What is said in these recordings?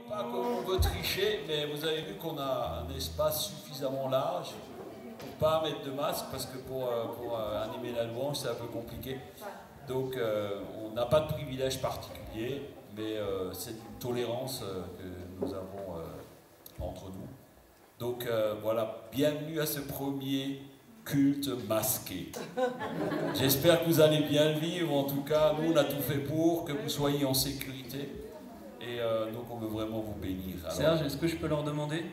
Pas qu'on veut tricher, mais vous avez vu qu'on a un espace suffisamment large pour pas mettre de masque, parce que pour animer la louange, c'est un peu compliqué. Donc on n'a pas de privilège particulier, mais c'est une tolérance que nous avons entre nous. Donc voilà, bienvenue à ce premier culte masqué. J'espère que vous allez bien le vivre. En tout cas, nous on a tout fait pour que vous soyez en sécurité. Et donc on veut vraiment vous bénir. Alors, Serge, est-ce que je peux leur demander?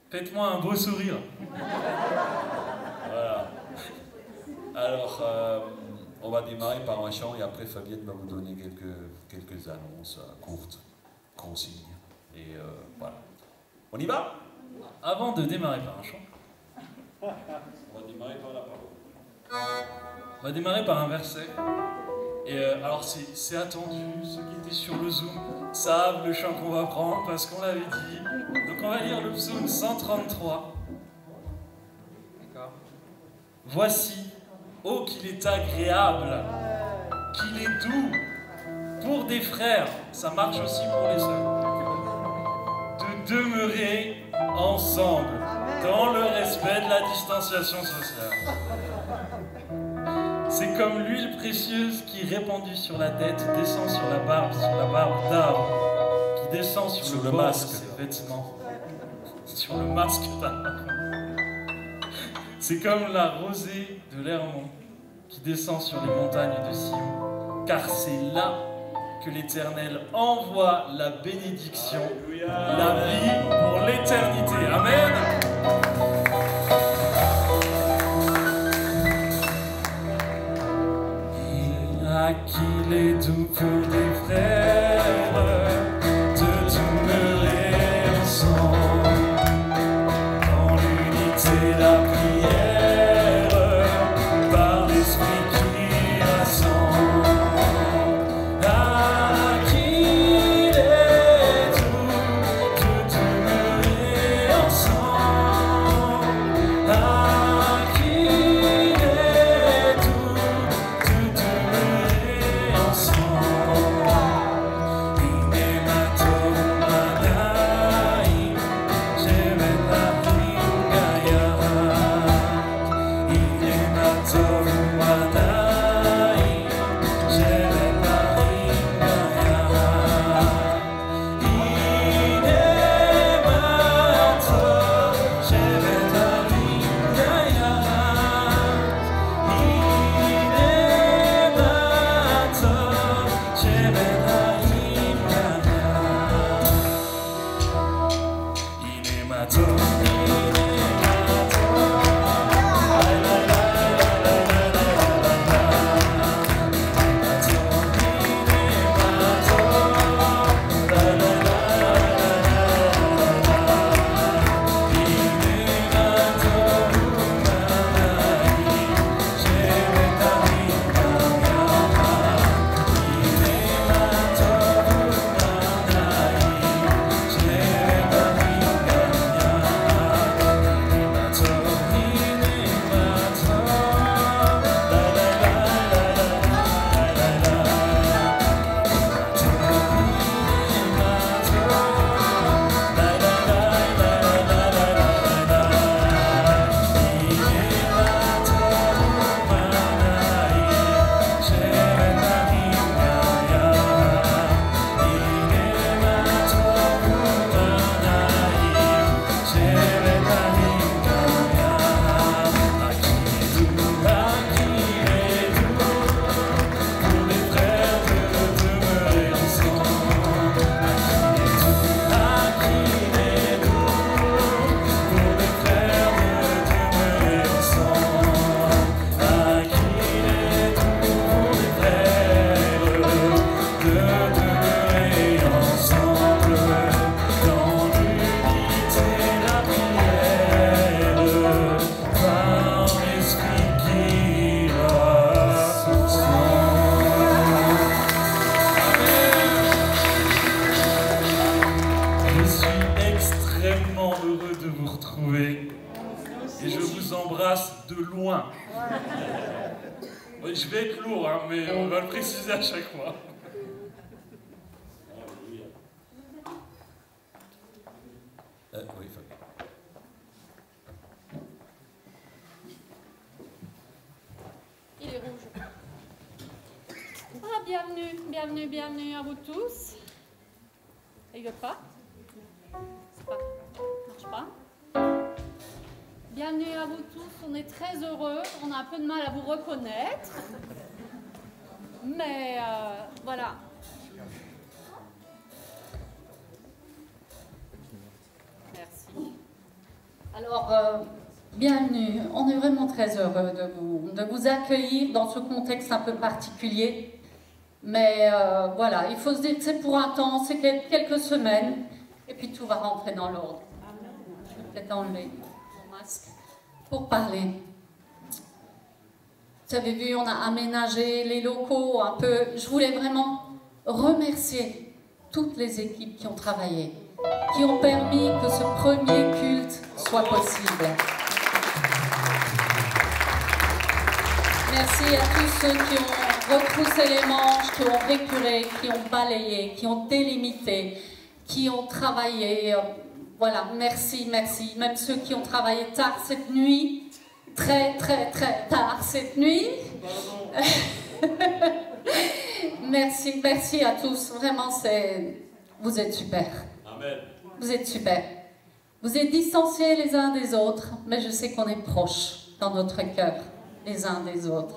Faites-moi un beau sourire. Voilà. Alors, on va démarrer par un chant et après Fabienne va vous donner quelques annonces courtes, consignes. Et voilà. On y va? Avant de démarrer par un chant, on va démarrer par la parole. On va démarrer par un verset. Et alors c'est attendu, ceux qui étaient sur le Zoom savent le chant qu'on va prendre parce qu'on l'avait dit. Donc on va lire le psaume 133. D'accord. Voici, oh qu'il est agréable, qu'il est doux pour des frères, ça marche aussi pour les sœurs, de demeurer ensemble dans le respect de la distanciation sociale. C'est comme l'huile précieuse qui, répandue sur la tête, descend sur la barbe d'arbre, qui descend sur le masque de ses vêtements, sur le masque d'arbre. C'est comme la rosée de l'Hermon qui descend sur les montagnes de Sion, car c'est là que l'Éternel envoie la bénédiction, la vie pour l'éternité. Amen. Qu'il est doux pour des frères de demeurer ensemble dans l'unité de la prière par l'esprit qui rassemble. Ah, qu'il est doux de demeurer ensemble. Ah, qu'il est doux de demeurer ensemble. de loin. Je vais être lourd, hein, mais on va le préciser à chaque fois. Oui, Fabien. Il est rouge. Ah, bienvenue, bienvenue, bienvenue à vous tous. Il veut pas? C'est pas, marche pas. Bienvenue à vous tous, on est très heureux, on a un peu de mal à vous reconnaître. Mais voilà. Merci. Alors, bienvenue. On est vraiment très heureux de vous accueillir dans ce contexte un peu particulier. Mais voilà, il faut se dire que c'est pour un temps, c'est quelques semaines, et puis tout va rentrer dans l'ordre. Je vais peut-être enlever mon masque pour parler. Vous avez vu, on a aménagé les locaux un peu. Je voulais vraiment remercier toutes les équipes qui ont travaillé, qui ont permis que ce premier culte soit possible. Merci à tous ceux qui ont retroussé les manches, qui ont récuré, qui ont balayé, qui ont délimité, qui ont travaillé. Voilà, merci, merci. Même ceux qui ont travaillé tard cette nuit, très, très, très tard cette nuit. Merci, merci à tous. Vraiment, vous êtes super. Amen. Vous êtes super. Vous êtes distanciés les uns des autres, mais je sais qu'on est proches dans notre cœur, les uns des autres.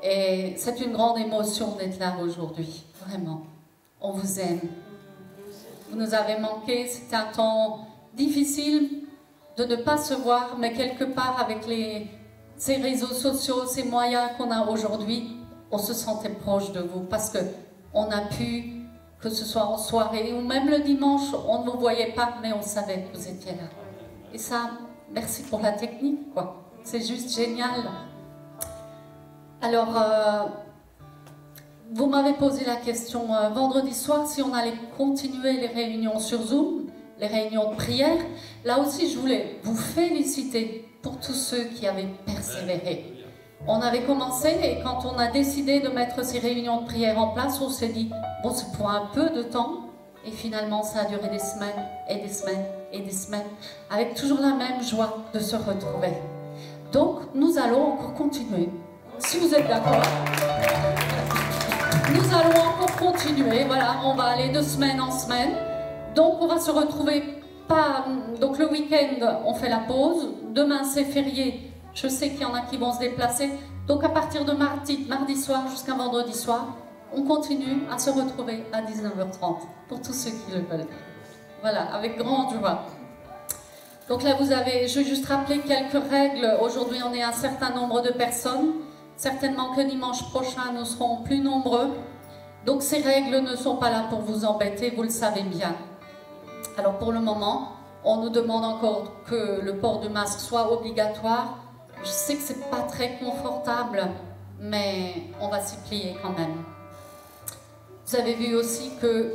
Et c'est une grande émotion d'être là aujourd'hui. Vraiment. On vous aime. Vous nous avez manqué. C'était un temps difficile de ne pas se voir, mais quelque part avec ces réseaux sociaux, ces moyens qu'on a aujourd'hui, on se sentait proche de vous parce qu'on a pu, que ce soit en soirée ou même le dimanche, on ne vous voyait pas, mais on savait que vous étiez là. Et ça, merci pour la technique, quoi. C'est juste génial. Alors, vous m'avez posé la question vendredi soir si on allait continuer les réunions sur Zoom, les réunions de prière. Là aussi, je voulais vous féliciter pour tous ceux qui avaient persévéré. On avait commencé et quand on a décidé de mettre ces réunions de prière en place, on s'est dit, bon, c'est pour un peu de temps. Et finalement, ça a duré des semaines et des semaines et des semaines, avec toujours la même joie de se retrouver. Donc, nous allons encore continuer. Si vous êtes d'accord, nous allons encore continuer. Voilà, on va aller de semaine en semaine. Donc, on va se retrouver pas. Donc, le week-end, on fait la pause. Demain, c'est férié. Je sais qu'il y en a qui vont se déplacer. Donc, à partir de mardi soir jusqu'à vendredi soir, on continue à se retrouver à 19h30 pour tous ceux qui le veulent. Voilà, avec grande joie. Donc là, je vais juste rappeler quelques règles. Aujourd'hui, on est un certain nombre de personnes. Certainement que dimanche prochain, nous serons plus nombreux. Donc ces règles ne sont pas là pour vous embêter, vous le savez bien. Alors pour le moment, on nous demande encore que le port du masque soit obligatoire. Je sais que c'est pas très confortable, mais on va s'y plier quand même. Vous avez vu aussi que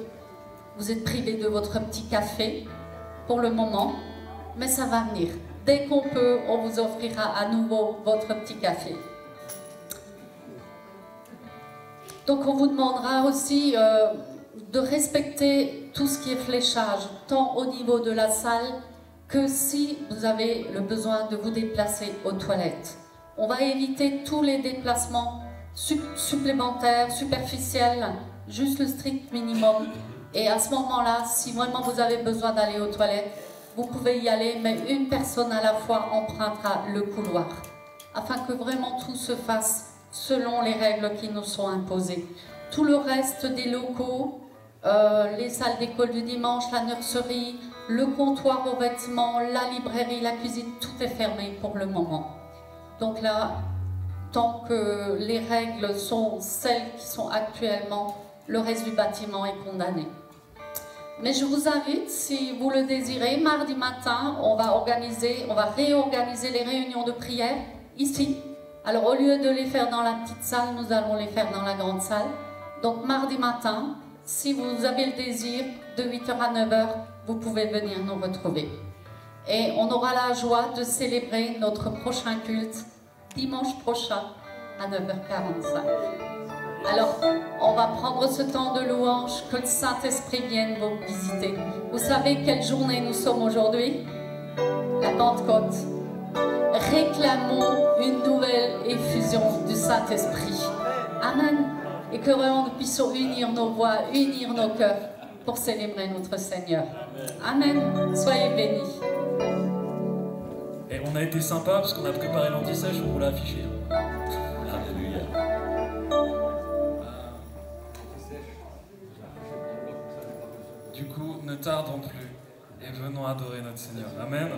vous êtes privés de votre petit café pour le moment, mais ça va venir. Dès qu'on peut, on vous offrira à nouveau votre petit café. Donc on vous demandera aussi de respecter tout ce qui est fléchage, tant au niveau de la salle que si vous avez le besoin de vous déplacer aux toilettes. On va éviter tous les déplacements supplémentaires, superficiels, juste le strict minimum. Et à ce moment-là, si vraiment vous avez besoin d'aller aux toilettes, vous pouvez y aller, mais une personne à la fois empruntera le couloir, afin que vraiment tout se fasse selon les règles qui nous sont imposées. Tout le reste des locaux, les salles d'école du dimanche, la nurserie, le comptoir aux vêtements, la librairie, la cuisine, tout est fermé pour le moment. Donc là, tant que les règles sont celles qui sont actuellement, le reste du bâtiment est condamné. Mais je vous invite, si vous le désirez, mardi matin, on va réorganiser les réunions de prière ici. Alors au lieu de les faire dans la petite salle, nous allons les faire dans la grande salle. Donc mardi matin, si vous avez le désir, de 8h à 9h, vous pouvez venir nous retrouver. Et on aura la joie de célébrer notre prochain culte dimanche prochain à 9h45. Alors, on va prendre ce temps de louange, que le Saint-Esprit vienne vous visiter. Vous savez quelle journée nous sommes aujourd'hui? La Pentecôte. Réclamons une nouvelle effusion du Saint-Esprit. Amen. Et que vraiment nous puissions unir nos voix, unir nos cœurs pour célébrer notre Seigneur. Amen. Soyez bénis. Et on a été sympa parce qu'on a préparé l'anti-sèche, on vous l'a affiché. Alléluia. Du coup, ne tardons plus et venons adorer notre Seigneur. Amen.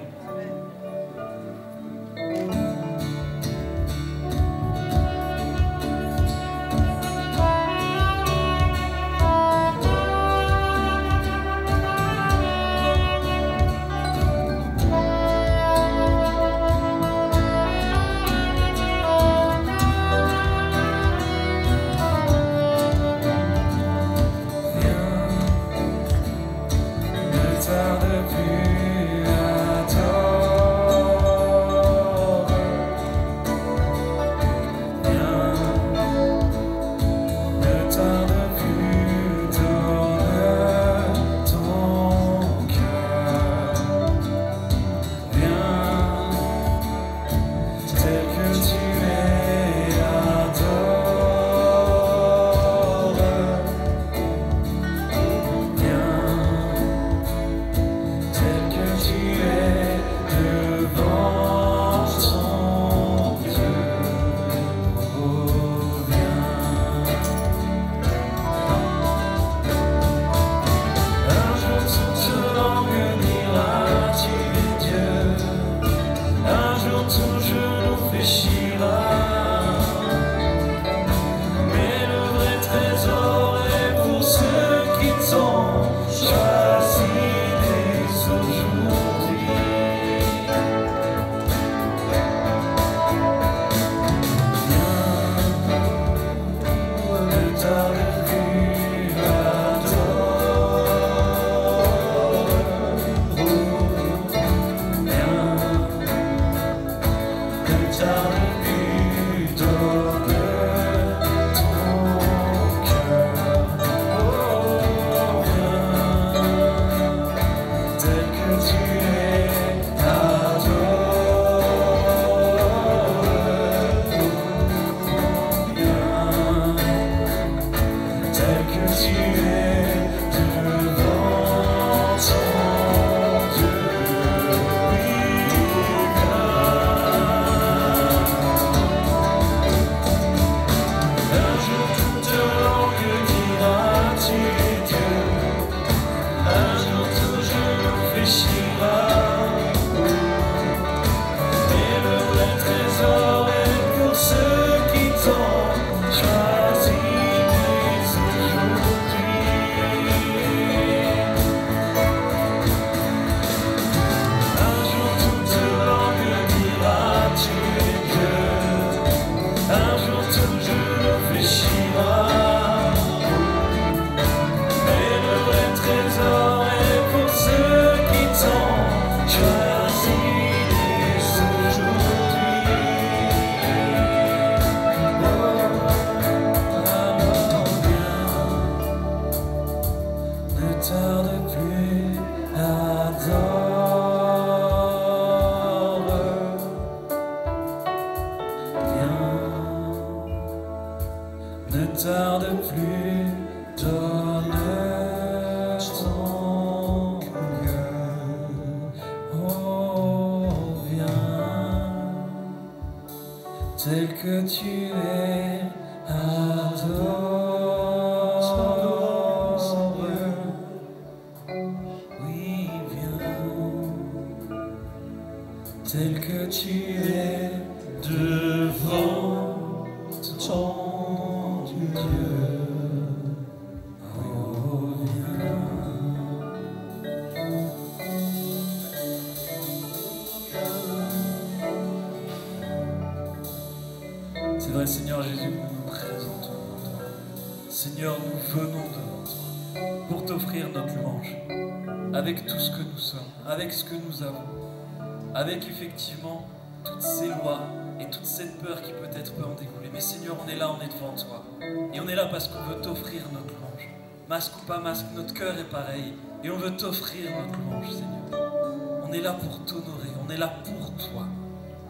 C'est vrai, Seigneur Jésus, nous nous présentons devant toi. Seigneur, nous venons devant toi pour t'offrir notre louange, avec tout ce que nous sommes, avec ce que nous avons, avec effectivement toutes ces lois, et toute cette peur qui peut-être peut en découler. Mais Seigneur, on est là, on est devant toi. Et on est là parce qu'on veut t'offrir notre louange. Masque ou pas masque, notre cœur est pareil. Et on veut t'offrir notre louange, Seigneur. On est là pour t'honorer, on est là pour toi.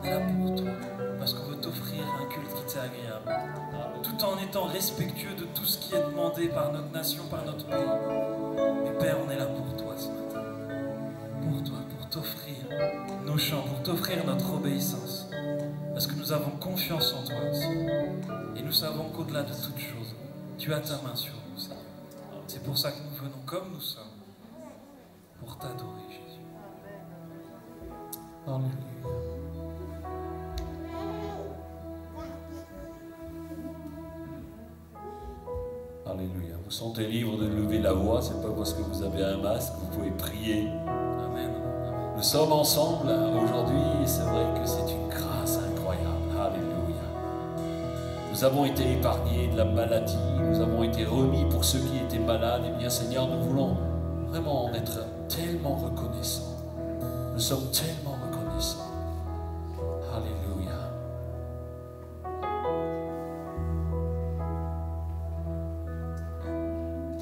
On est là pour toi. Parce qu'on veut t'offrir un culte qui t'est agréable. Tout en étant respectueux de tout ce qui est demandé par notre nation, par notre pays. Mais Père, on est là pour toi ce matin. Pour toi, pour t'offrir nos chants, pour t'offrir notre obéissance. Parce que nous avons confiance en toi aussi. Et nous savons qu'au-delà de toute chose, tu as ta main sur nous, Seigneur. C'est pour ça que nous venons comme nous sommes, pour t'adorer, Jésus. Alléluia. Alléluia. Vous sentez libre de lever la voix, c'est pas parce que vous avez un masque, vous pouvez prier. Amen. Nous sommes ensemble aujourd'hui et c'est vrai que c'est une grâce incroyable. Alléluia. Nous avons été épargnés de la maladie, nous avons été remis pour ceux qui étaient malades. Et bien Seigneur, nous voulons vraiment en être tellement reconnaissants. Nous sommes tellement reconnaissants. Alléluia.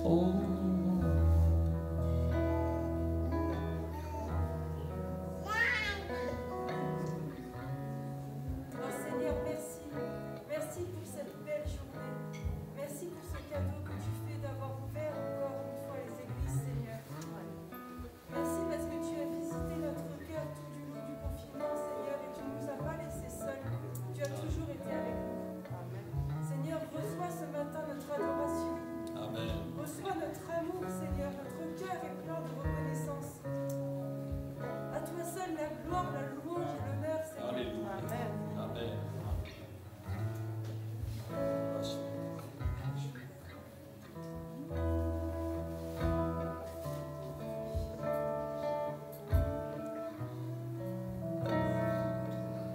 Oh.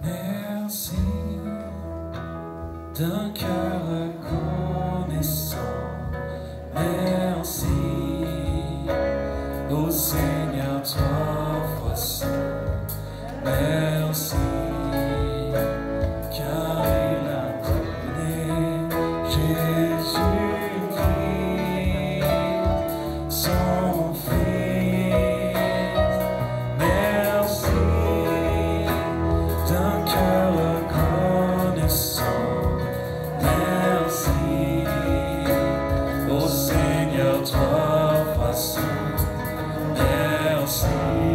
Merci d'un cœur reconnaissant. Merci, ô Seigneur, toi fois saint. Merci, car il a donné Jésus-Christ, son Fils. Merci d'un cœur reconnaissant. Merci, ô Seigneur, toi fois saint. Merci.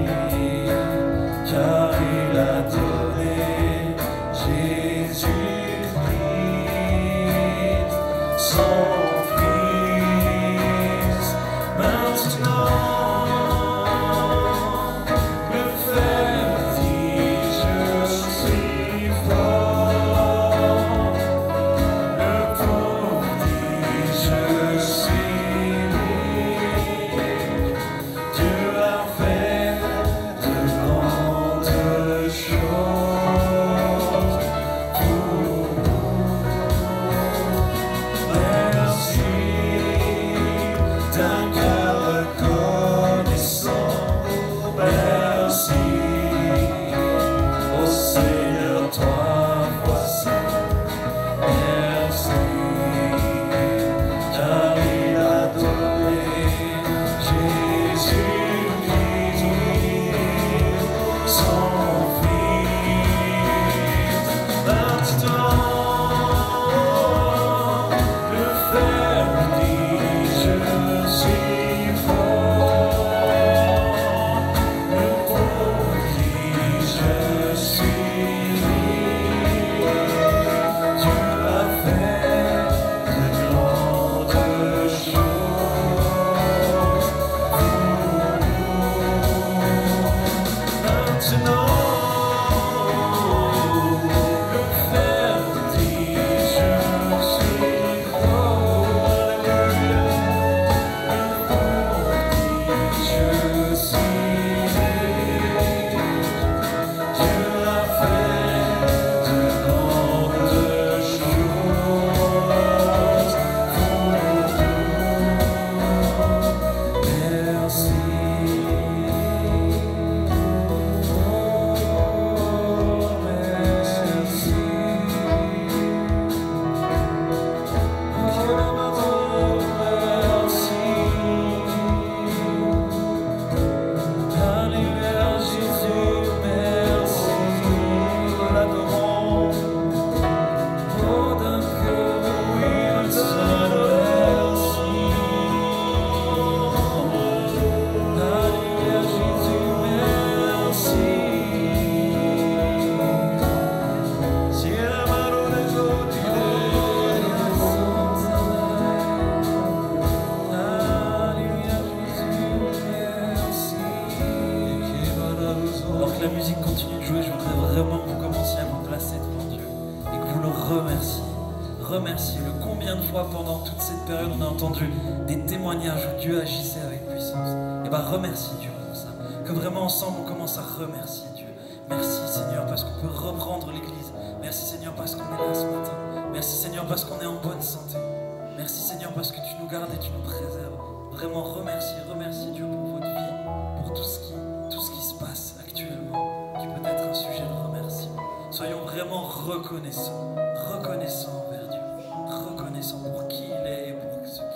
fois pendant toute cette période on a entendu des témoignages où Dieu agissait avec puissance. Et bien remercie Dieu pour ça. Que vraiment ensemble on commence à remercier Dieu. Merci Seigneur parce qu'on peut reprendre l'église. Merci Seigneur parce qu'on est là ce matin. Merci Seigneur parce qu'on est en bonne santé. Merci Seigneur parce que tu nous gardes et tu nous préserves. Vraiment remercie Dieu pour votre vie, pour tout ce qui se passe actuellement, qui peut être un sujet de remerciement. Soyons vraiment reconnaissants envers Dieu, reconnaissants pour qui il est et pour ce qu'il fait.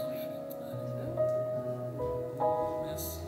Merci.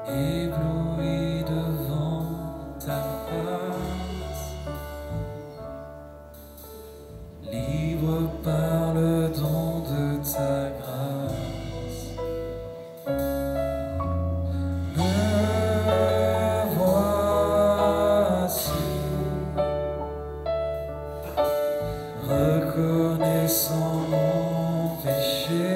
Ébloui devant ta face, libre par le don de ta grâce. Me voici, reconnaissant mon péché.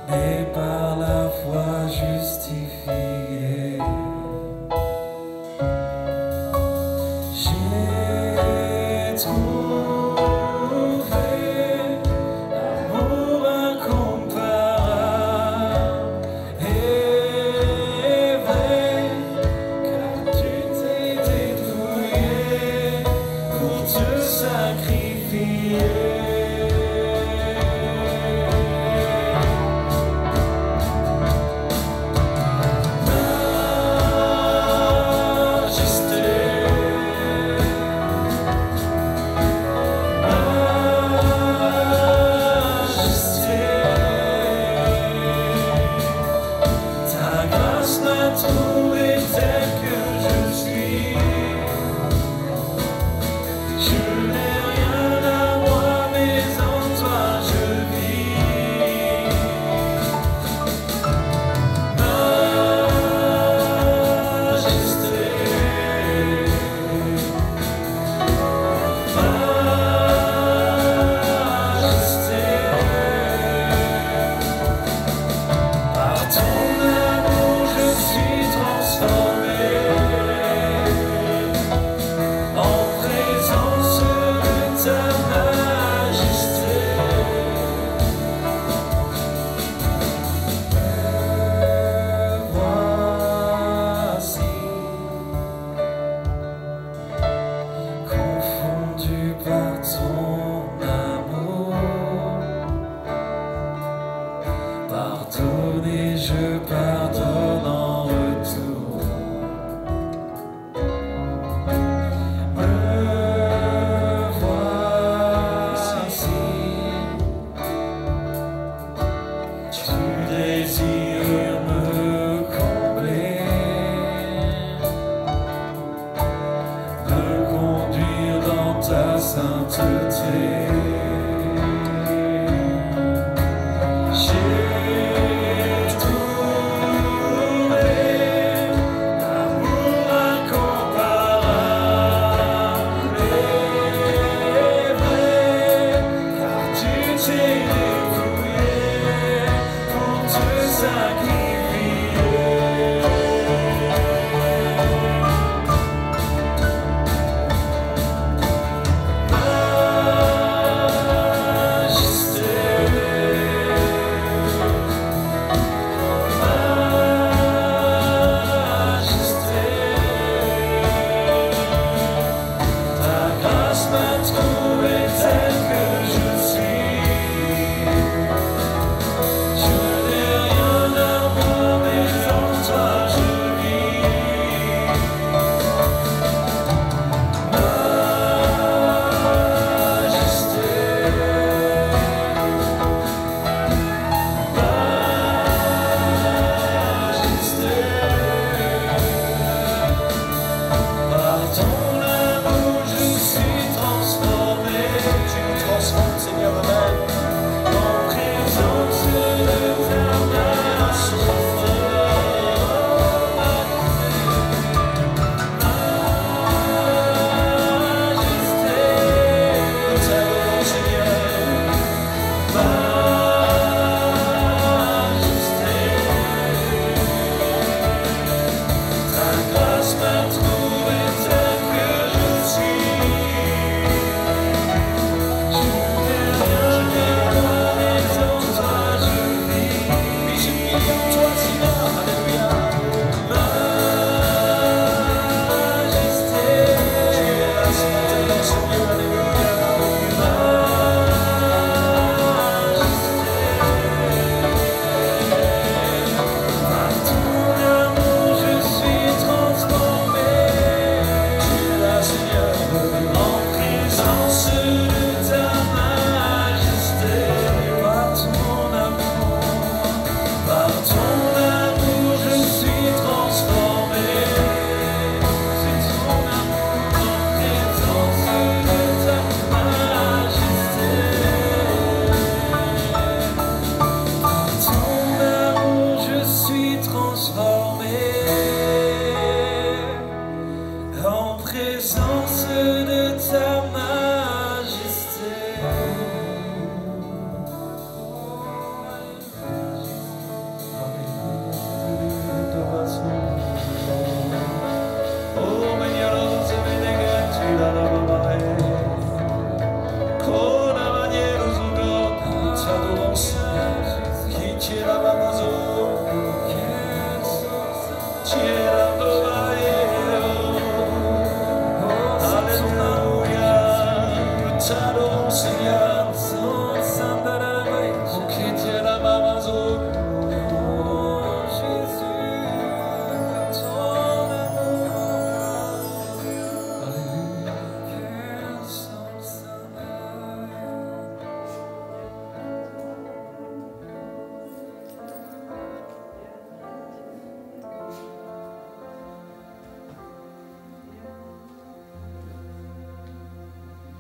Et par la foi justifié, j'ai trouvé l'amour incomparable et vrai, car tu t'es dépouillé pour te sacrifier. ta sainteté. J'ai trouvé l'amour incomparable et vrai, car tu t'es dépouillé pour te sacrifier.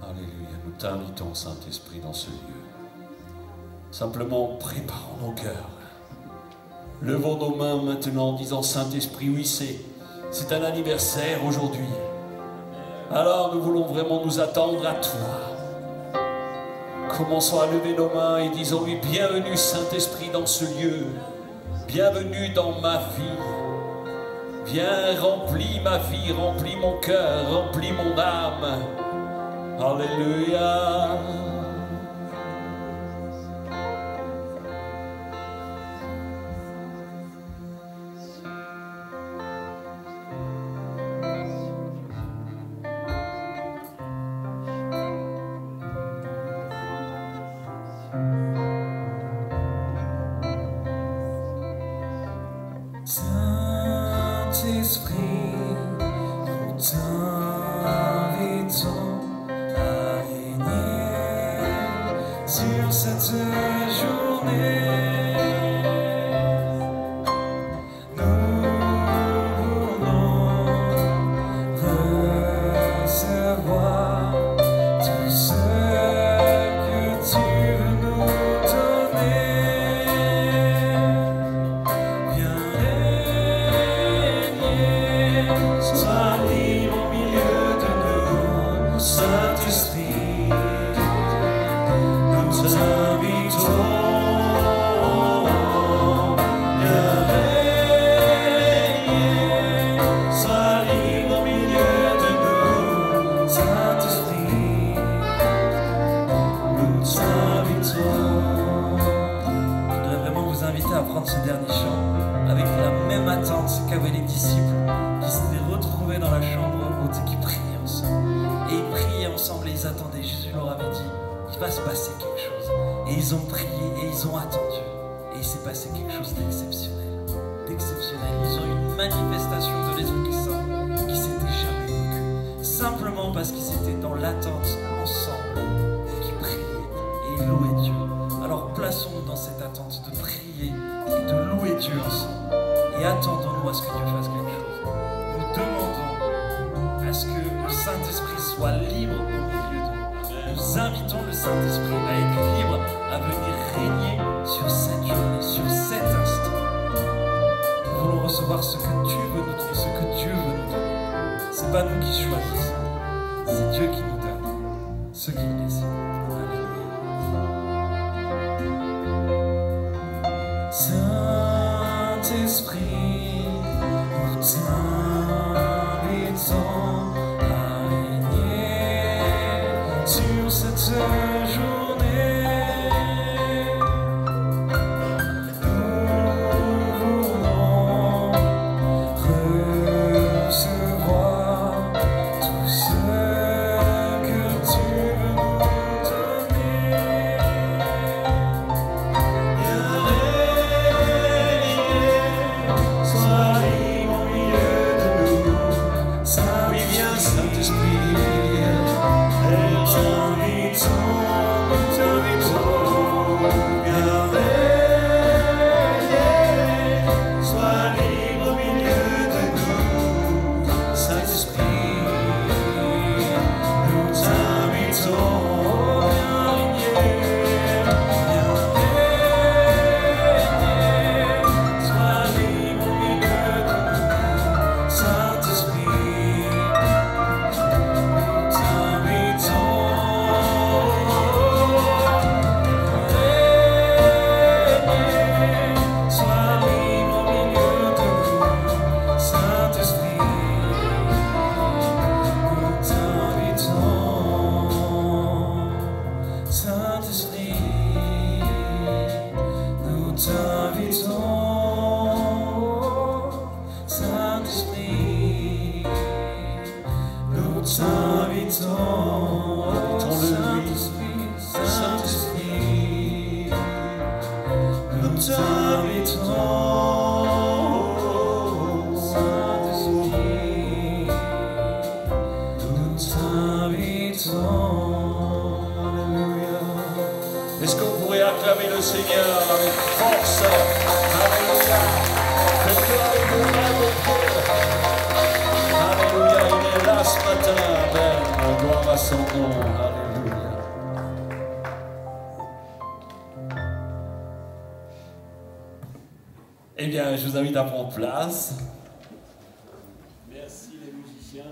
Alléluia, nous t'invitons, Saint-Esprit, dans ce lieu. Simplement, préparons nos cœurs. Levons nos mains maintenant en disant, Saint-Esprit, oui, c'est un anniversaire aujourd'hui. Alors nous voulons vraiment nous attendre à toi. Commençons à lever nos mains et disons-lui, bienvenue, Saint-Esprit, dans ce lieu. Bienvenue dans ma vie. Viens, remplis ma vie, remplis mon cœur, remplis mon âme. Alléluia. Saint-Esprit, nous t'invitons à régner sur cette journée. Nous voulons recevoir ils attendaient. Jésus leur avait dit, il va se passer quelque chose. Et ils ont prié et ils ont attendu. Et il s'est passé quelque chose d'exceptionnel. D'exceptionnel. Ils ont eu une manifestation de l'Esprit Saint qui s'était jamais vécue. Simplement parce qu'ils étaient dans l'attente ensemble, qui priaient et ils louaient Dieu. Alors plaçons-nous dans cette attente de prier et de louer Dieu ensemble. Et attendons-nous à ce que Dieu fasse quelque chose. Nous demandons à ce que le Saint-Esprit soit libre au milieu de nous. Nous invitons le Saint-Esprit à être libre, à venir régner sur cette journée, sur cet instant. Nous voulons recevoir ce que tu veux nous donner, ce que Dieu veut nous donner. Ce n'est pas nous qui choisissons, c'est Dieu qui nous donne ce qu'il décide. Alléluia. Saint-Esprit, nous t'invitons à régner sur cette journée. Est-ce qu'on pourrait acclamer le Seigneur avec force? Alléluia. Faites-le avec vos mains, votre cœur. Alléluia. Il est là ce matin. Amen. Gloire à son nom. Alléluia. Eh bien, je vous invite à prendre place. Merci les musiciens.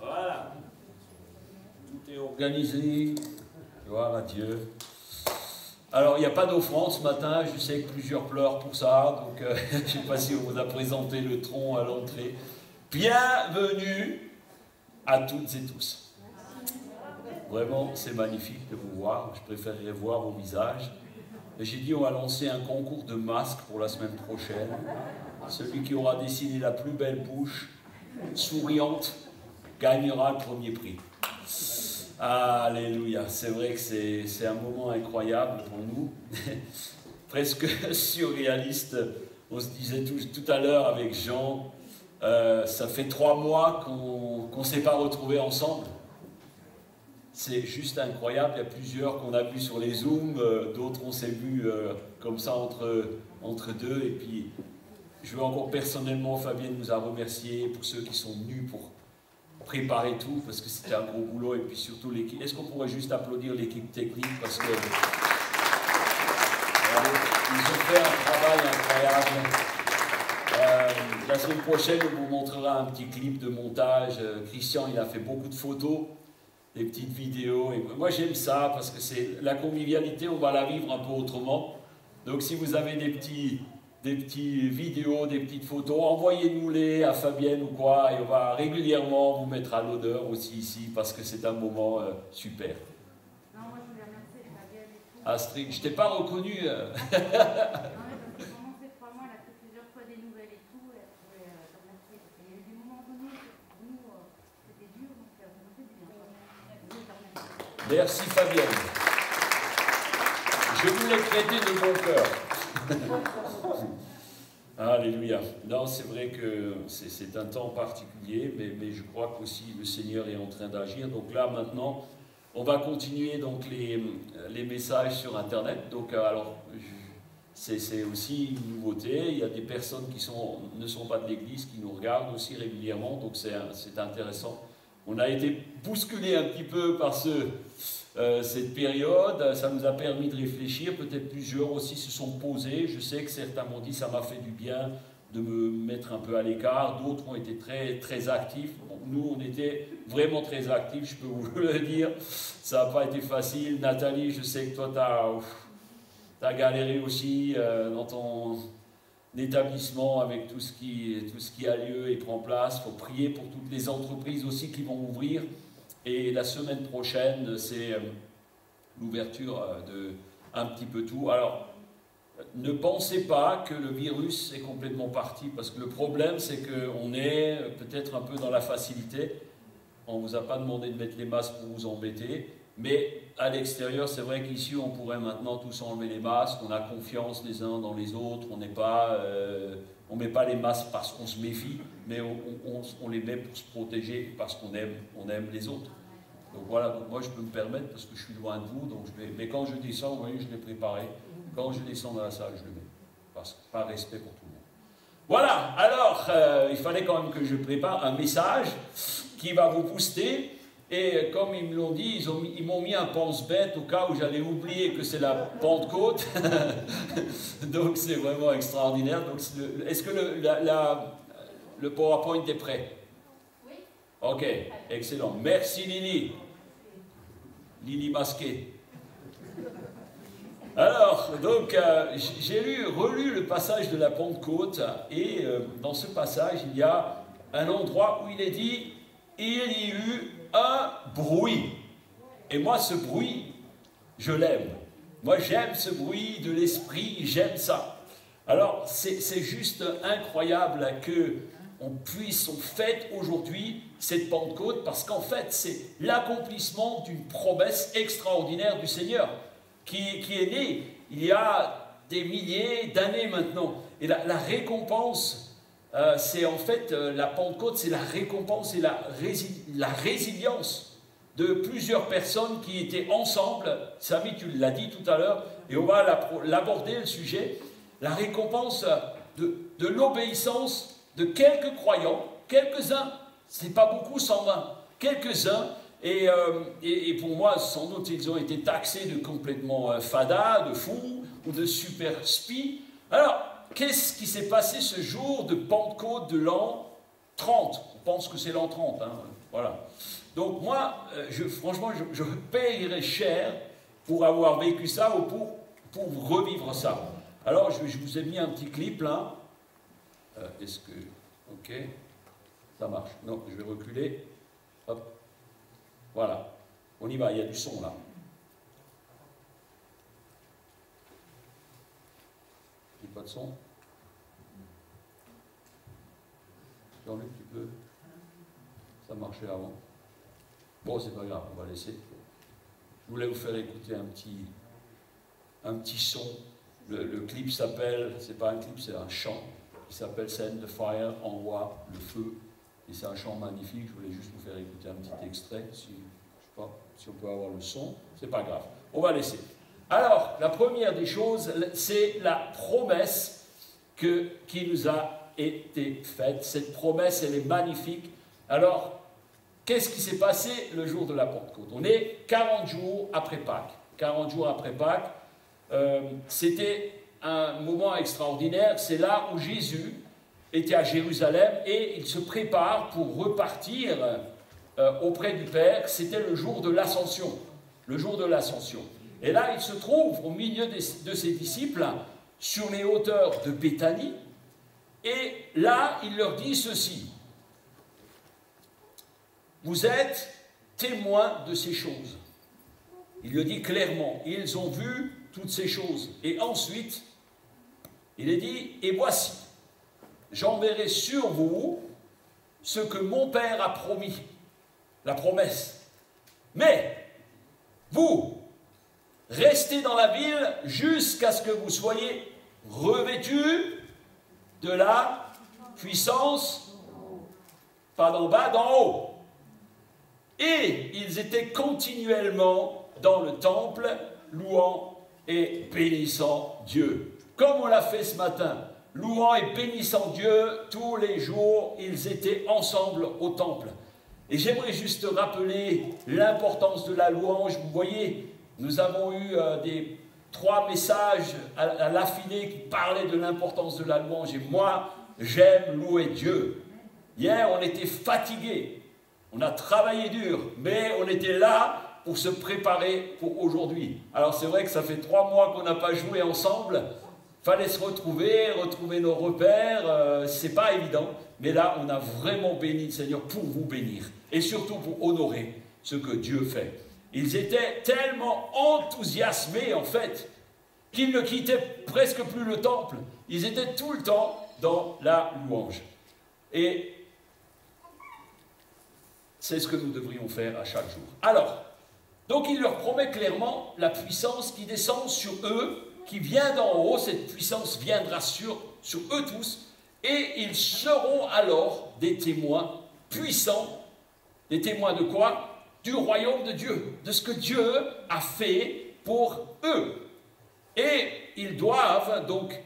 Voilà. Tout est organisé. Gloire à Dieu. Alors, il n'y a pas d'offrande ce matin. Je sais que plusieurs pleurent pour ça. Donc, je ne sais pas si on vous a présenté le tronc à l'entrée. Bienvenue à toutes et tous. Vraiment, c'est magnifique de vous voir. Je préférerais voir vos visages. J'ai dit, on va lancer un concours de masques pour la semaine prochaine. Celui qui aura dessiné la plus belle bouche, souriante, gagnera le premier prix. Alléluia. C'est vrai que c'est un moment incroyable pour nous. Presque surréaliste. On se disait tout à l'heure avec Jean, ça fait 3 mois qu'on ne s'est pas retrouvés ensemble. C'est juste incroyable. Il y a plusieurs qu'on a vus sur les Zooms, d'autres on s'est vus comme ça entre deux. Et puis, je veux encore personnellement, Fabienne nous a remercié pour ceux qui sont venus pour préparer tout, parce que c'était un gros boulot. Et puis surtout l'équipe. Est-ce qu'on pourrait juste applaudir l'équipe technique, parce que ils ont fait un travail incroyable. La semaine prochaine, on vous montrera un petit clip de montage. Christian, il a fait beaucoup de photos, des petites vidéos. Et moi, j'aime ça parce que c'est la convivialité, on va la vivre un peu autrement. Donc, si vous avez des petites vidéos, des petites photos, envoyez-nous-les à Fabienne ou quoi, et on va régulièrement vous mettre à l'honneur aussi ici parce que c'est un moment super. Non, moi je voulais remercier Fabienne et tout. Astrid, je t'ai pas reconnu. Non, mais parce que pendant ces 3 mois, elle a fait plusieurs fois des nouvelles et tout, et elle voulait remercier. Parce qu'il y a eu des moments donnés, pour nous, c'était dur, donc ça nous fait du bien. Merci Fabienne. Je vous l'ai traité de bon cœur. Alléluia. Non, c'est vrai que c'est un temps particulier, mais je crois qu'aussi le Seigneur est en train d'agir. Donc là, maintenant, on va continuer donc les messages sur Internet. Donc, alors, c'est aussi une nouveauté. Il y a des personnes qui ne sont pas de l'Église, qui nous regardent aussi régulièrement. Donc, c'est intéressant. On a été bousculé un petit peu par cette période, ça nous a permis de réfléchir, peut-être plusieurs aussi se sont posés, je sais que certains m'ont dit ça m'a fait du bien de me mettre un peu à l'écart, d'autres ont été très, très actifs, bon, nous on était vraiment très actifs, je peux vous le dire, ça n'a pas été facile. Nathalie, je sais que toi tu as galéré aussi dans ton établissement avec tout ce qui a lieu et prend place. Il faut prier pour toutes les entreprises aussi qui vont ouvrir. Et la semaine prochaine, c'est l'ouverture de un petit peu tout. Alors, ne pensez pas que le virus est complètement parti, parce que le problème, c'est qu'on est peut-être un peu dans la facilité. On ne vous a pas demandé de mettre les masques pour vous embêter, mais à l'extérieur, c'est vrai qu'ici, on pourrait maintenant tous enlever les masques, on a confiance les uns dans les autres, on n'est pas... on ne met pas les masques parce qu'on se méfie, mais on les met pour se protéger, parce qu'on aime les autres. Donc voilà, donc moi je peux me permettre, parce que je suis loin de vous, donc mais quand je descends, vous voyez, je l'ai préparé. Quand je descends dans la salle, je le mets. Par respect pour tout le monde. Voilà, alors, il fallait quand même que je prépare un message qui va vous booster. Et comme ils me l'ont dit, ils m'ont mis un pense-bête au cas où j'allais oublier que c'est la Pentecôte. Donc c'est vraiment extraordinaire. Est-ce que le PowerPoint est prêt? Oui. Ok, excellent. Merci Lily. Lily masquée. Alors, donc, j'ai relu le passage de la Pentecôte, et dans ce passage, il y a un endroit où il est dit « Il y eut un bruit ». Et moi, ce bruit, je l'aime. Moi, j'aime ce bruit de l'esprit, j'aime ça. Alors, c'est juste incroyable qu'on fête aujourd'hui cette Pentecôte, parce qu'en fait, c'est l'accomplissement d'une promesse extraordinaire du Seigneur qui est née il y a des milliers d'années maintenant. Et la récompense, c'est en fait, la Pentecôte, c'est la récompense et la résilience de plusieurs personnes qui étaient ensemble. Samy, tu l'as dit tout à l'heure, et on va l'aborder, le sujet. La récompense de l'obéissance de quelques croyants, quelques-uns, c'est pas beaucoup, 120, quelques-uns, et pour moi, sans doute, ils ont été taxés de complètement fada, de fous, ou de super spi. Alors, qu'est-ce qui s'est passé ce jour de Pentecôte de l'an 30? On pense que c'est l'an 30, hein, voilà. Donc moi, franchement, je payerais cher pour avoir vécu ça ou pour revivre ça. Alors, je vous ai mis un petit clip là. Est-ce que... Ok, ça marche. Non, je vais reculer. Hop. Voilà. On y va, il y a du son là. Il n'y a pas de son. Jean-Luc, tu peux... Ça marchait avant. Bon, c'est pas grave, on va laisser. Je voulais vous faire écouter un petit son. Le clip s'appelle, c'est pas un clip, c'est un chant. Il s'appelle Send the Fire, envoie le feu. Et c'est un chant magnifique. Je voulais juste vous faire écouter un petit extrait. Je ne sais pas si on peut avoir le son. C'est pas grave. On va laisser. Alors, la première des choses, c'est la promesse qui nous a été faite. Cette promesse, elle est magnifique. Alors, qu'est-ce qui s'est passé le jour de la Pentecôte? On est 40 jours après Pâques. 40 jours après Pâques, c'était un moment extraordinaire. C'est là où Jésus était à Jérusalem et il se prépare pour repartir auprès du Père. C'était le jour de l'Ascension. Le jour de l'Ascension. Et là, il se trouve au milieu de ses disciples sur les hauteurs de Béthanie. Et là, il leur dit ceci. Vous êtes témoins de ces choses. Il le dit clairement. Ils ont vu toutes ces choses. Et ensuite, il est dit, et voici, j'enverrai sur vous ce que mon Père a promis, la promesse. Mais, vous, restez dans la ville jusqu'à ce que vous soyez revêtus de la puissance, pas d'en bas, d'en haut. Et ils étaient continuellement dans le temple, louant et bénissant Dieu. Comme on l'a fait ce matin, louant et bénissant Dieu, tous les jours, ils étaient ensemble au temple. Et j'aimerais juste rappeler l'importance de la louange. Vous voyez, nous avons eu 3 messages à l'affilée qui parlaient de l'importance de la louange. Et moi, j'aime louer Dieu. Hier, on était fatigués. On a travaillé dur, mais on était là pour se préparer pour aujourd'hui. Alors c'est vrai que ça fait 3 mois qu'on n'a pas joué ensemble. Fallait se retrouver nos repères. C'est pas évident, mais là on a vraiment béni le Seigneur pour vous bénir et surtout pour honorer ce que Dieu fait. Ils étaient tellement enthousiasmés en fait qu'ils ne quittaient presque plus le temple. Ils étaient tout le temps dans la louange. Et c'est ce que nous devrions faire à chaque jour. Alors, donc il leur promet clairement la puissance qui descend sur eux, qui vient d'en haut. Cette puissance viendra sur eux tous, et ils seront alors des témoins puissants. Des témoins de quoi? Du royaume de Dieu, de ce que Dieu a fait pour eux. Et ils doivent donc,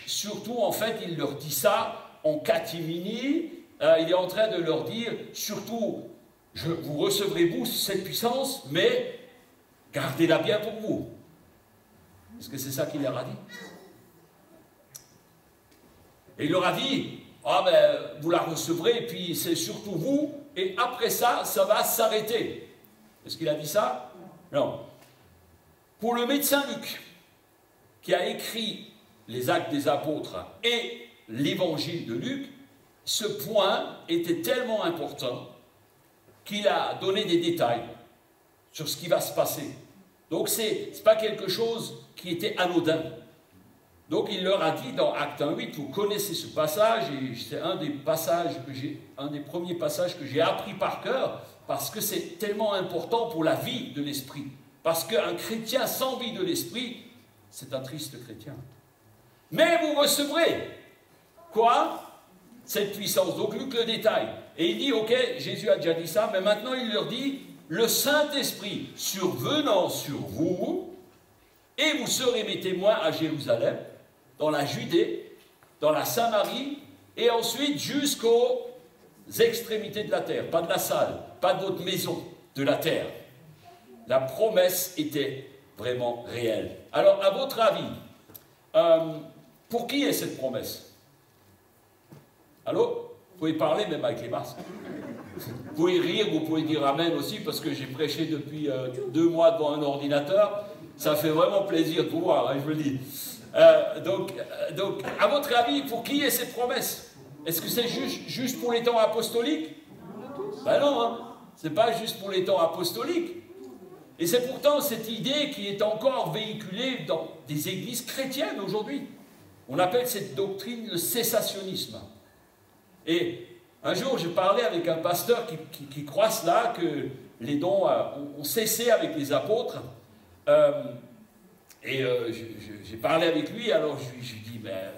surtout en fait, il leur dit ça en catimini. Il est en train de leur dire, surtout, vous recevrez vous cette puissance, mais gardez-la bien pour vous. Est-ce que c'est ça qu'il leur a dit? Et il leur a dit, vous la recevrez, et puis c'est surtout vous, et après ça, ça va s'arrêter. Est-ce qu'il a dit ça? Non. Pour le médecin Luc, qui a écrit les Actes des Apôtres et l'évangile de Luc, ce point était tellement important qu'il a donné des détails sur ce qui va se passer. Donc ce n'est pas quelque chose qui était anodin. Donc il leur a dit dans Acte 1:8, vous connaissez ce passage, et c'est un des premiers passages que j'ai appris par cœur, parce que c'est tellement important pour la vie de l'esprit. Parce qu'un chrétien sans vie de l'esprit, c'est un triste chrétien. Mais vous recevrez quoi? Cette puissance. Donc Luc le détaille. Et il dit, ok, Jésus a déjà dit ça, mais maintenant il leur dit, le Saint-Esprit survenant sur vous, et vous serez mes témoins à Jérusalem, dans la Judée, dans la Samarie, et ensuite jusqu'aux extrémités de la terre. Pas de la salle, pas de votre maison, de la terre. La promesse était vraiment réelle. Alors, à votre avis, pour qui est cette promesse? Allô? Vous pouvez parler même avec les masques. Vous pouvez rire, vous pouvez dire Amen aussi, parce que j'ai prêché depuis 2 mois devant un ordinateur. Ça fait vraiment plaisir de vous voir, hein, je vous le dis. Donc, à votre avis, pour qui est cette promesse? Est-ce que c'est juste pour les temps apostoliques? Ben non, hein, c'est pas juste pour les temps apostoliques. Et c'est pourtant cette idée qui est encore véhiculée dans des églises chrétiennes aujourd'hui. On appelle cette doctrine le cessationnisme. Et un jour, j'ai parlé avec un pasteur qui croit cela, que les dons ont cessé avec les apôtres. J'ai parlé avec lui, alors je lui ai dit, ben,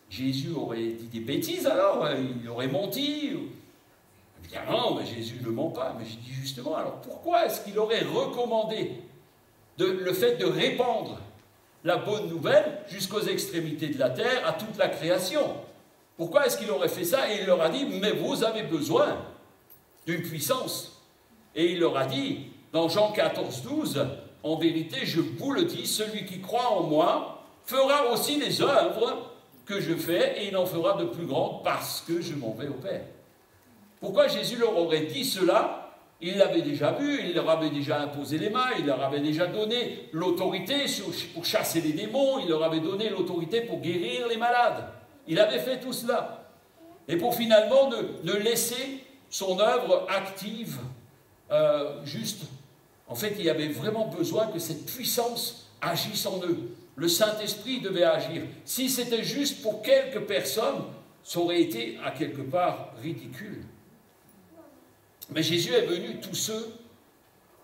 Jésus aurait dit des bêtises alors, il aurait menti. Il me dit, ah non, mais Jésus ne ment pas. Mais j'ai dit justement, alors pourquoi est-ce qu'il aurait recommandé le fait de répandre la bonne nouvelle jusqu'aux extrémités de la terre, à toute la création? Pourquoi est-ce qu'il aurait fait ça? Et il leur a dit, mais vous avez besoin d'une puissance. Et il leur a dit, dans Jean 14:12, en vérité, je vous le dis, celui qui croit en moi fera aussi les œuvres que je fais, et il en fera de plus grandes parce que je m'en vais au Père. Pourquoi Jésus leur aurait dit cela? Il l'avait déjà vu, il leur avait déjà imposé les mains, il leur avait déjà donné l'autorité pour chasser les démons, il leur avait donné l'autorité pour guérir les malades. Il avait fait tout cela. Et pour finalement ne laisser son œuvre active juste En fait, il y avait vraiment besoin que cette puissance agisse en eux. Le Saint-Esprit devait agir. Si c'était juste pour quelques personnes, ça aurait été à quelque part ridicule. Mais Jésus est venu tous ceux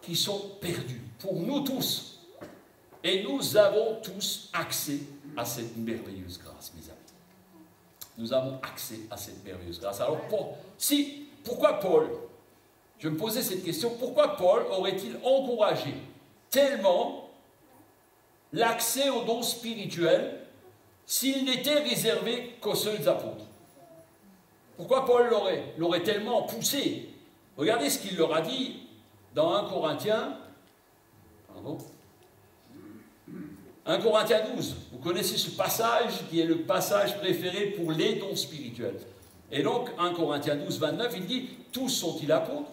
qui sont perdus, pour nous tous. Et nous avons tous accès à cette merveilleuse grâce, mes amis. Nous avons accès à cette merveilleuse grâce. Alors, pourquoi Paul, je me posais cette question, pourquoi Paul aurait-il encouragé tellement l'accès aux dons spirituels s'il n'était réservé qu'aux seuls apôtres? Pourquoi Paul l'aurait tellement poussé? Regardez ce qu'il leur a dit dans 1 Corinthiens, 1 Corinthiens 12. Vous connaissez ce passage qui est le passage préféré pour les dons spirituels. Et donc, 1 Corinthiens 12, 29, il dit, tous sont-ils apôtres?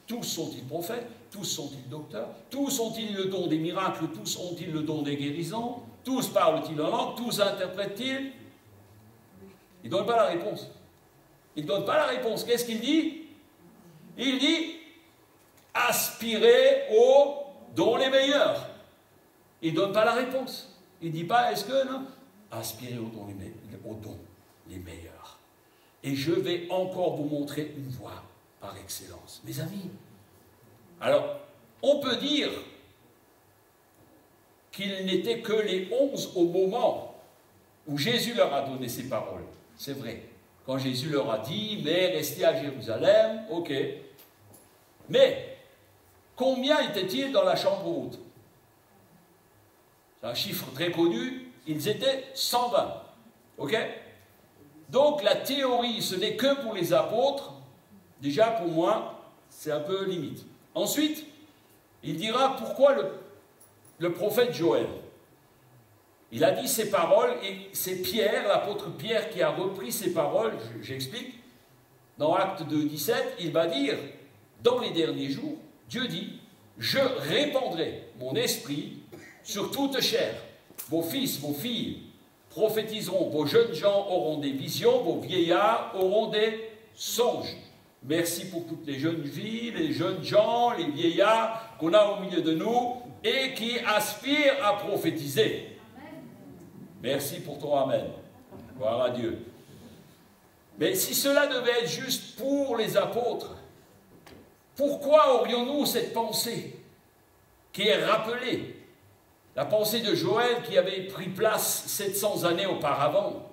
Tous sont-ils prophètes? Tous sont-ils docteurs? Tous ont-ils le don des miracles? Tous ont-ils le don des guérisons? Tous parlent-ils en langue? Tous interprètent-ils? Il ne donne pas la réponse. Il ne donne pas la réponse. Qu'est-ce qu'il dit? Il dit, aspirez aux dons les meilleurs. Il ne donne pas la réponse. Il ne dit pas, est-ce que, non? Aspirez aux dons les meilleurs. Et je vais encore vous montrer une voie par excellence. Mes amis, alors, on peut dire qu'ils n'étaient que les 11 au moment où Jésus leur a donné ces paroles. C'est vrai. Quand Jésus leur a dit, mais restez à Jérusalem, ok. Mais, combien étaient-ils dans la chambre haute? C'est un chiffre très connu, ils étaient 120. Ok? Donc la théorie, ce n'est que pour les apôtres. Déjà pour moi, c'est un peu limite. Ensuite, il dira pourquoi le prophète Joël. Il a dit ces paroles et c'est Pierre, l'apôtre Pierre, qui a repris ces paroles. J'explique. Dans Actes 2, 17, il va dire, dans les derniers jours, Dieu dit, je répandrai mon esprit sur toute chair. Vos fils, vos filles prophétiseront, vos jeunes gens auront des visions, vos vieillards auront des songes. Merci pour toutes les jeunes filles, les jeunes gens, les vieillards qu'on a au milieu de nous et qui aspirent à prophétiser. Merci pour ton amen. Gloire à Dieu. Mais si cela devait être juste pour les apôtres, pourquoi aurions-nous cette pensée qui est rappelée? La pensée de Joël qui avait pris place 700 années auparavant.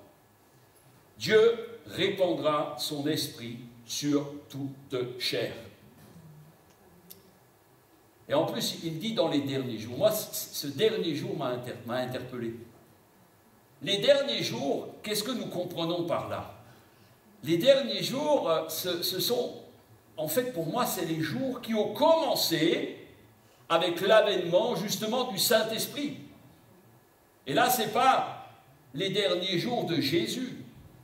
Dieu répandra son esprit sur toute chair. Et en plus, il dit dans les derniers jours. Moi, ce dernier jour m'a interpellé. Les derniers jours, qu'est-ce que nous comprenons par là? Les derniers jours, ce sont, en fait, pour moi, c'est les jours qui ont commencé avec l'avènement justement du Saint-Esprit. Et là, ce n'est pas les derniers jours de Jésus,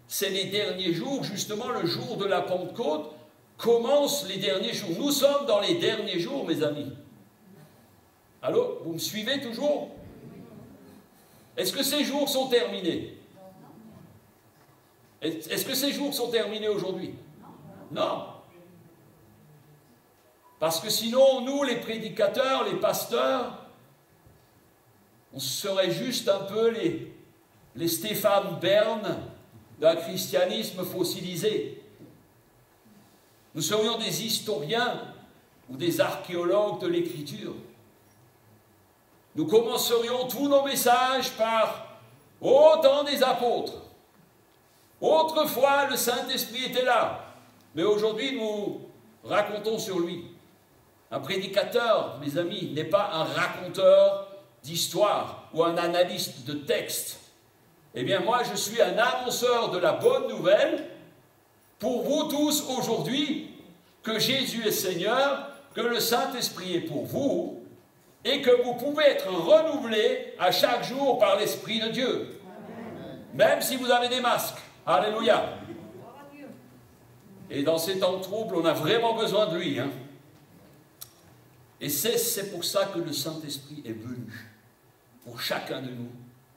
c'est les derniers jours, justement le jour de la Pentecôte, commencent les derniers jours. Nous sommes dans les derniers jours, mes amis. Allô, vous me suivez toujours? Est-ce que ces jours sont terminés? Est-ce que ces jours sont terminés aujourd'hui? Non. Parce que sinon, nous, les prédicateurs, les pasteurs, on serait juste un peu les Stéphane Bern d'un christianisme fossilisé. Nous serions des historiens ou des archéologues de l'Écriture. Nous commencerions tous nos messages par « Au temps des apôtres ». Autrefois, le Saint-Esprit était là, mais aujourd'hui, nous racontons sur lui. Un prédicateur, mes amis, n'est pas un raconteur d'histoire ou un analyste de texte. Eh bien, moi, je suis un annonceur de la bonne nouvelle pour vous tous aujourd'hui, que Jésus est Seigneur, que le Saint-Esprit est pour vous, et que vous pouvez être renouvelés à chaque jour par l'Esprit de Dieu. Même si vous avez des masques. Alléluia. Et dans ces temps de trouble, on a vraiment besoin de lui. Et c'est pour ça que le Saint-Esprit est venu, pour chacun de nous,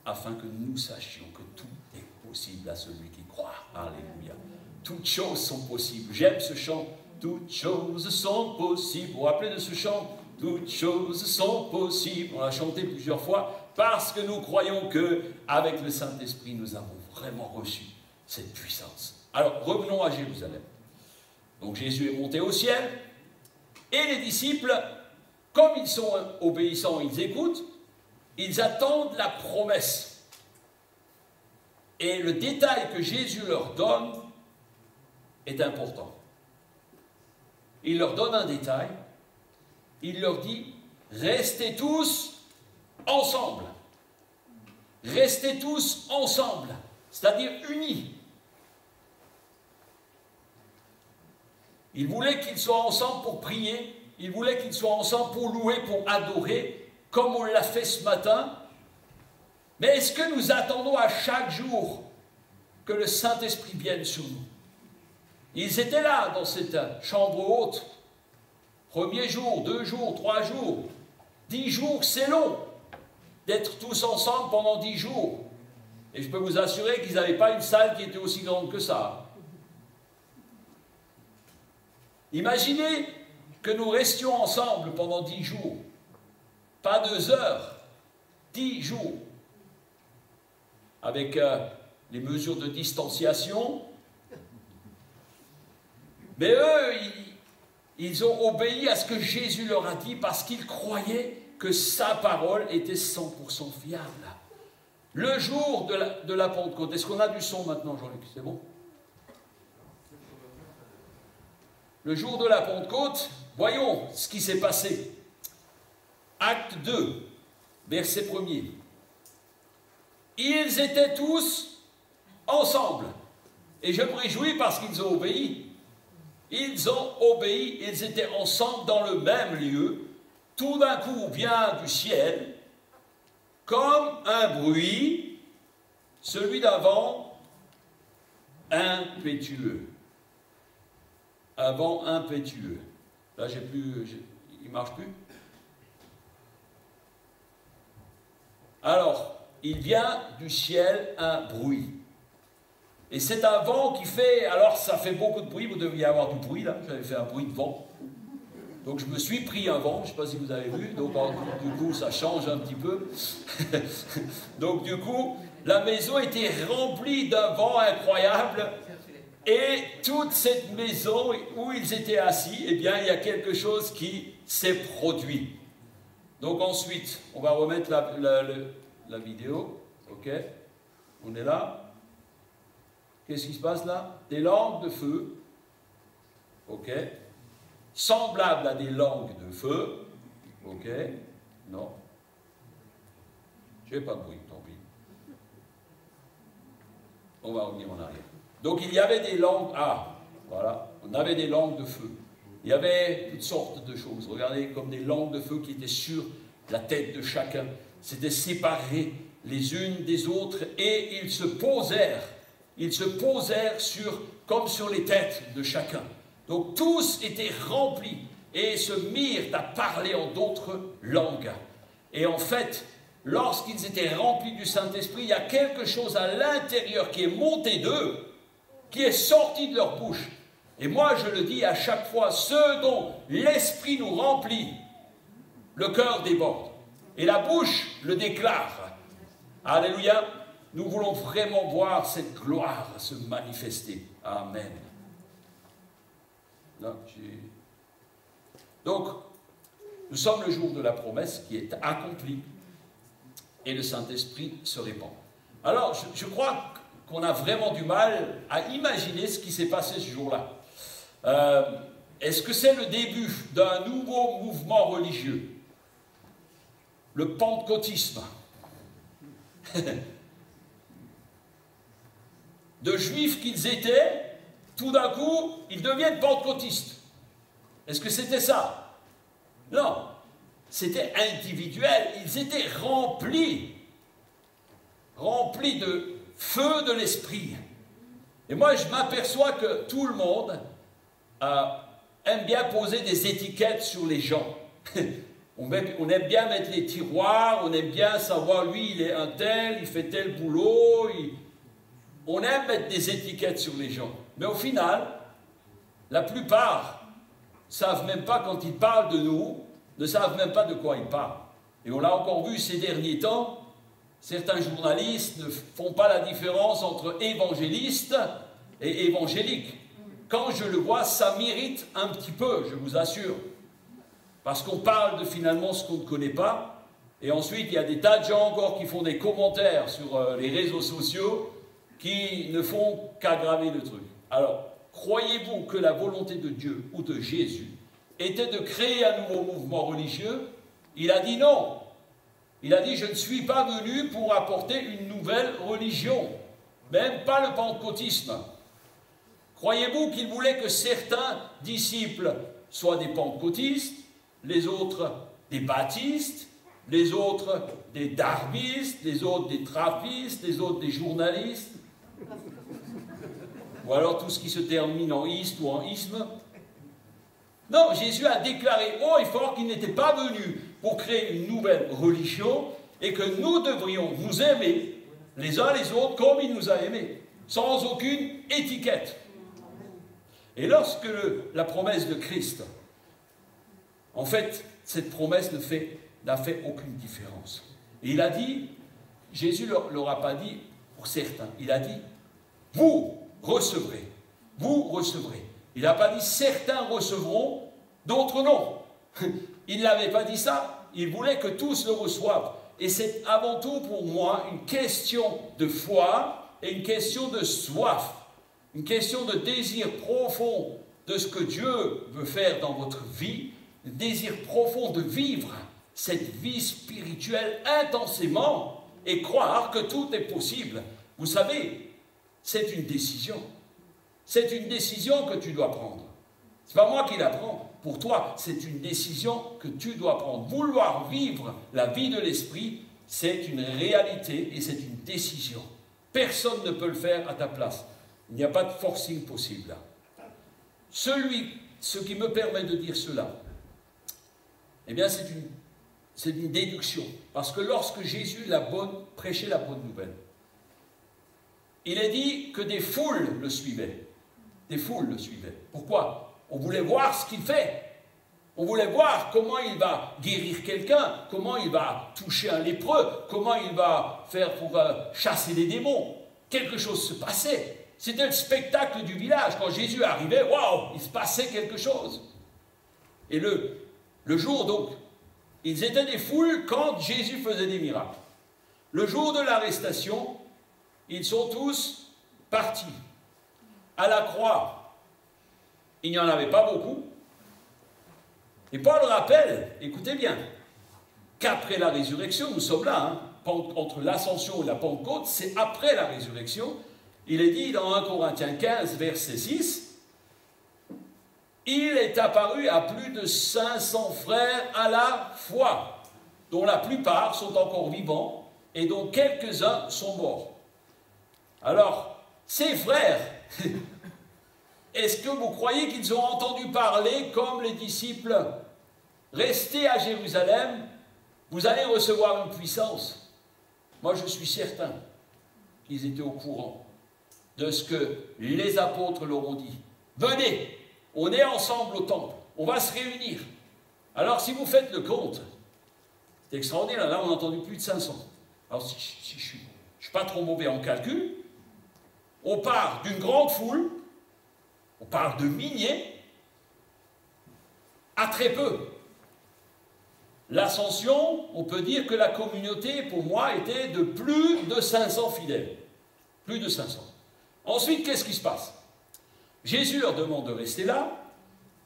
afin que nous sachions que tout est possible à celui qui croit. Alléluia. Toutes choses sont possibles. J'aime ce chant. Toutes choses sont possibles. Vous vous rappelez de ce chant? toutes choses sont possibles. On l'a chanté plusieurs fois parce que nous croyons que avec le Saint-Esprit, nous avons vraiment reçu cette puissance. Alors, revenons à Jérusalem. Donc Jésus est monté au ciel et les disciples, comme ils sont obéissants, ils écoutent, ils attendent la promesse. Et le détail que Jésus leur donne est important. Il leur donne un détail, il leur dit, restez tous ensemble. Restez tous ensemble, c'est-à-dire unis. Il voulait qu'ils soient ensemble pour prier, il voulait qu'ils soient ensemble pour louer, pour adorer, comme on l'a fait ce matin. Mais est-ce que nous attendons à chaque jour que le Saint-Esprit vienne sur nous? Ils étaient là, dans cette chambre haute. Premier jour, 2 jours, 3 jours, 10 jours, c'est long d'être tous ensemble pendant 10 jours. Et je peux vous assurer qu'ils n'avaient pas une salle qui était aussi grande que ça. Imaginez que nous restions ensemble pendant 10 jours. Pas 2 heures, 10 jours. Avec les mesures de distanciation. Mais eux, ils ont obéi à ce que Jésus leur a dit parce qu'ils croyaient que sa parole était 100% fiable. Le jour de la Pentecôte, est-ce qu'on a du son maintenant, Jean-Luc? C'est bon? Le jour de la Pentecôte, voyons ce qui s'est passé. Acte 2, verset 1er. Ils étaient tous ensemble. Et je me réjouis parce qu'ils ont obéi. Ils ont obéi, ils étaient ensemble dans le même lieu. Tout d'un coup vient du ciel, comme un bruit, celui d'un vent impétueux. Un vent impétueux. Là, il ne marche plus. Alors, il vient du ciel un bruit. Et c'est un vent qui fait, alors ça fait beaucoup de bruit, vous deviez avoir du bruit là, j'avais fait un bruit de vent. Donc je me suis pris un vent, je ne sais pas si vous avez vu, donc du coup ça change un petit peu. Donc du coup, la maison était remplie d'un vent incroyable. Et toute cette maison où ils étaient assis, eh bien il y a quelque chose qui s'est produit. Donc ensuite, on va remettre la vidéo, ok? On est là. Qu'est-ce qui se passe là? Des langues de feu, ok? Semblables à des langues de feu, ok? Non. Je n'ai pas de bruit, tant pis. On va revenir en arrière. Donc il y avait des langues, voilà, on avait des langues de feu. Il y avait toutes sortes de choses, regardez, comme des langues de feu qui étaient sur la tête de chacun. C'était séparés les unes des autres et ils se posèrent comme sur les têtes de chacun. Donc tous étaient remplis et se mirent à parler en d'autres langues. Et en fait, lorsqu'ils étaient remplis du Saint-Esprit, il y a quelque chose à l'intérieur qui est monté d'eux, qui est sorti de leur bouche. Et moi, je le dis à chaque fois, ce dont l'Esprit nous remplit, le cœur déborde. Et la bouche le déclare. Alléluia. Nous voulons vraiment voir cette gloire se manifester. Amen. Donc, nous sommes le jour de la promesse qui est accomplie et le Saint-Esprit se répand. Alors, je crois qu'on a vraiment du mal à imaginer ce qui s'est passé ce jour-là. Est-ce que c'est le début d'un nouveau mouvement religieux? Le pentecôtisme. De juifs qu'ils étaient, tout d'un coup, ils deviennent pentecôtistes. Est-ce que c'était ça? Non. C'était individuel. Ils étaient remplis de feu de l'esprit. Et moi, je m'aperçois que tout le monde aime bien poser des étiquettes sur les gens. On aime bien mettre les tiroirs, on aime bien savoir, lui, il est un tel, il fait tel boulot. On aime mettre des étiquettes sur les gens. Mais au final, la plupart ne savent même pas quand ils parlent de nous, ne savent même pas de quoi ils parlent. Et on l'a encore vu ces derniers temps, certains journalistes ne font pas la différence entre évangéliste et évangélique. Quand je le vois, ça m'irrite un petit peu, je vous assure. Parce qu'on parle de finalement ce qu'on ne connaît pas. Et ensuite, il y a des tas de gens encore qui font des commentaires sur les réseaux sociaux qui ne font qu'aggraver le truc. Alors, croyez-vous que la volonté de Dieu ou de Jésus était de créer un nouveau mouvement religieux? Il a dit non. Il a dit, je ne suis pas venu pour apporter une nouvelle religion, même pas le pentecôtisme. Croyez-vous qu'il voulait que certains disciples soient des pentecôtistes, les autres des baptistes, les autres des darbistes, les autres des trappistes, les autres des journalistes, ou alors tout ce qui se termine en iste ou en isme? Non, Jésus a déclaré haut et fort qu'il n'était pas venu pour créer une nouvelle religion et que nous devrions nous aimer les uns les autres comme il nous a aimés, sans aucune étiquette. Et lorsque la promesse de Christ, en fait, cette promesse n'a fait aucune différence. Et il a dit, Jésus ne leur a pas dit pour certains, il a dit, vous recevrez, vous recevrez. Il n'a pas dit certains recevront, d'autres non. Il n'avait pas dit ça, il voulait que tous le reçoivent. Et c'est avant tout pour moi une question de foi et une question de soif, une question de désir profond de ce que Dieu veut faire dans votre vie, le désir profond de vivre cette vie spirituelle intensément et croire que tout est possible. Vous savez, c'est une décision. C'est une décision que tu dois prendre. Ce n'est pas moi qui la prends. Pour toi, c'est une décision que tu dois prendre. Vouloir vivre la vie de l'esprit, c'est une réalité et c'est une décision. Personne ne peut le faire à ta place. Il n'y a pas de forcing possible là. Ce qui me permet de dire cela, eh bien c'est une déduction. Parce que lorsque Jésus prêchait la bonne nouvelle, il est dit que des foules le suivaient. Des foules le suivaient. Pourquoi? On voulait voir ce qu'il fait. On voulait voir comment il va guérir quelqu'un, comment il va toucher un lépreux, comment il va faire pour chasser les démons. Quelque chose se passait. C'était le spectacle du village. Quand Jésus arrivait, waouh, il se passait quelque chose. Et le jour, donc, ils étaient des foules quand Jésus faisait des miracles. Le jour de l'arrestation, ils sont tous partis. À la croix, il n'y en avait pas beaucoup. Et Paul rappelle, écoutez bien, qu'après la résurrection, nous sommes là, hein, entre l'ascension et la Pentecôte, c'est après la résurrection. Il est dit dans 1 Corinthiens 15, verset 6, « Il est apparu à plus de 500 frères à la fois, dont la plupart sont encore vivants et dont quelques-uns sont morts. » Alors, ces frères, est-ce que vous croyez qu'ils ont entendu parler comme les disciples? Restez à Jérusalem, vous allez recevoir une puissance. Moi, je suis certain qu'ils étaient au courant de ce que les apôtres leur ont dit. Venez, on est ensemble au temple, on va se réunir. Alors, si vous faites le compte, c'est extraordinaire, là, on a entendu plus de 500. Alors, si je ne suis pas trop mauvais en calcul, on part d'une grande foule, on parle de milliers, à très peu. L'Ascension, on peut dire que la communauté, pour moi, était de plus de 500 fidèles. Plus de 500. Ensuite, qu'est-ce qui se passe? Jésus leur demande de rester là.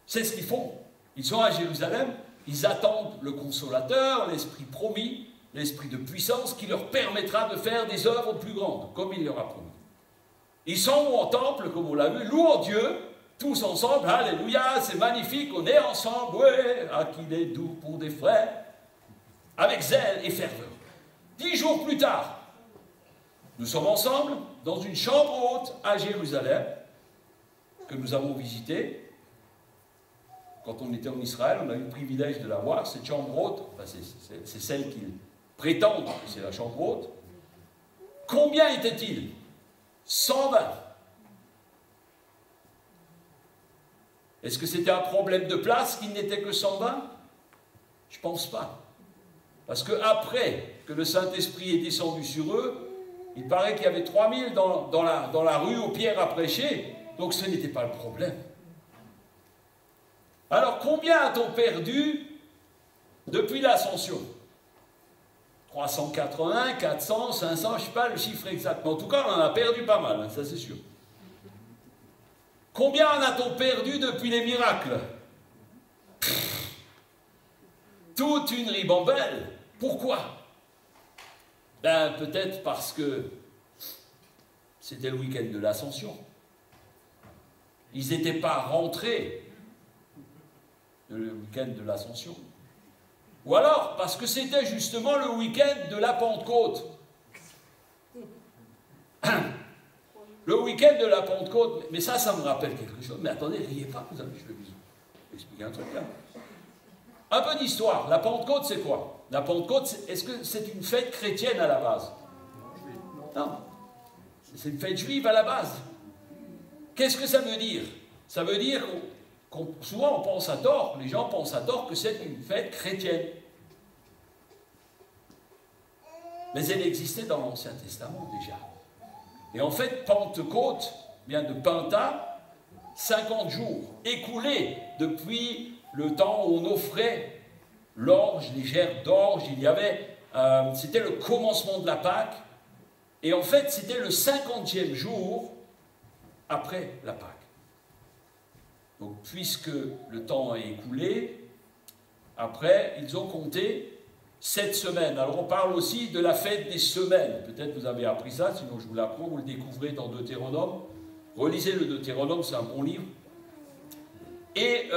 C'est ce qu'ils font. Ils sont à Jérusalem, ils attendent le Consolateur, l'Esprit promis, l'Esprit de puissance qui leur permettra de faire des œuvres plus grandes, comme il leur a promis. Ils sont au temple, comme on l'a vu, louant Dieu, tous ensemble, alléluia, c'est magnifique, on est ensemble, ouais, ah qu'il est doux pour des frères, avec zèle et ferveur. 10 jours plus tard, nous sommes ensemble dans une chambre haute à Jérusalem, que nous avons visitée. Quand on était en Israël, on a eu le privilège de la voir, cette chambre haute, enfin, c'est celle qu'ils prétendent que c'est la chambre haute. Combien était-il? 120. Est-ce que c'était un problème de place qu'il n'était que 120? Je ne pense pas. Parce qu'après que le Saint-Esprit est descendu sur eux, il paraît qu'il y avait 3000 dans la rue où Pierre a prêché, donc ce n'était pas le problème. Alors combien a-t-on perdu depuis l'ascension? 380, 400, 500, je ne sais pas le chiffre exact, mais en tout cas on en a perdu pas mal, hein, ça c'est sûr. Combien en a-t-on perdu depuis les miracles? Toute une ribambelle. Pourquoi? Ben, peut-être parce que c'était le week-end de l'Ascension. Ils n'étaient pas rentrés le week-end de l'Ascension. Ou alors parce que c'était justement le week-end de la Pentecôte. Le week-end de la Pentecôte, mais ça me rappelle quelque chose. Mais attendez, riez pas, vous amis, je vais vous expliquer un truc là. Un peu d'histoire. La Pentecôte, c'est quoi? La Pentecôte, est-ce que c'est une fête chrétienne à la base? Non. C'est une fête juive à la base. Qu'est-ce que ça veut dire? Ça veut dire souvent on pense à tort, les gens pensent à tort que c'est une fête chrétienne. Mais elle existait dans l'Ancien Testament déjà. Et en fait, Pentecôte vient de Penta, 50 jours, écoulés depuis le temps où on offrait l'orge, les gerbes d'orge, il y avait, c'était le commencement de la Pâque, et en fait c'était le 50e jour après la Pâque. Donc puisque le temps est écoulé, après ils ont compté 7 semaines. Alors on parle aussi de la fête des semaines, peut-être vous avez appris ça, sinon je vous l'apprends, vous le découvrez dans Deutéronome. Relisez le Deutéronome, c'est un bon livre. Et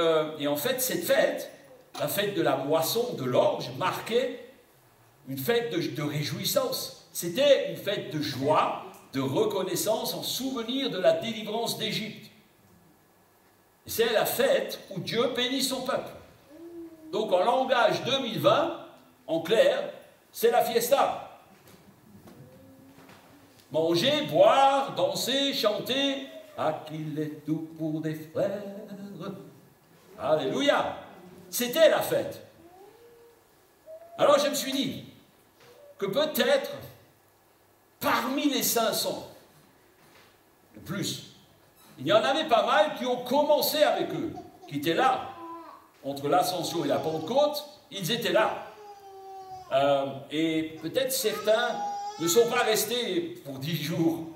en fait, cette fête, la fête de la moisson, de l'orge, marquait une fête de réjouissance. C'était une fête de joie, de reconnaissance en souvenir de la délivrance d'Égypte. C'est la fête où Dieu bénit son peuple. Donc en langage 2020, en clair, c'est la fiesta. Manger, boire, danser, chanter, ah qu'il est doux pour des frères. Alléluia! C'était la fête. Alors je me suis dit que peut-être parmi les 500, de plus, il y en avait pas mal qui ont commencé avec eux, qui étaient là, entre l'Ascension et la Pentecôte, ils étaient là. Et peut-être certains ne sont pas restés pour 10 jours.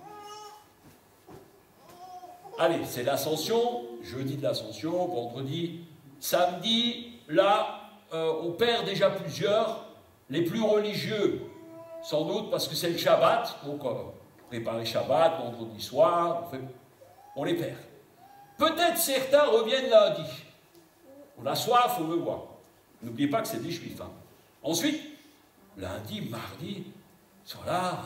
Allez, c'est l'Ascension, jeudi de l'Ascension, vendredi, samedi, là, on perd déjà plusieurs, les plus religieux, sans doute parce que c'est le Shabbat, donc préparer Shabbat, vendredi soir, on les perd. Peut-être certains reviennent lundi. On a soif, on veut boire. N'oubliez pas que c'est des Juifs. Hein. Ensuite, lundi, mardi, ils sont là,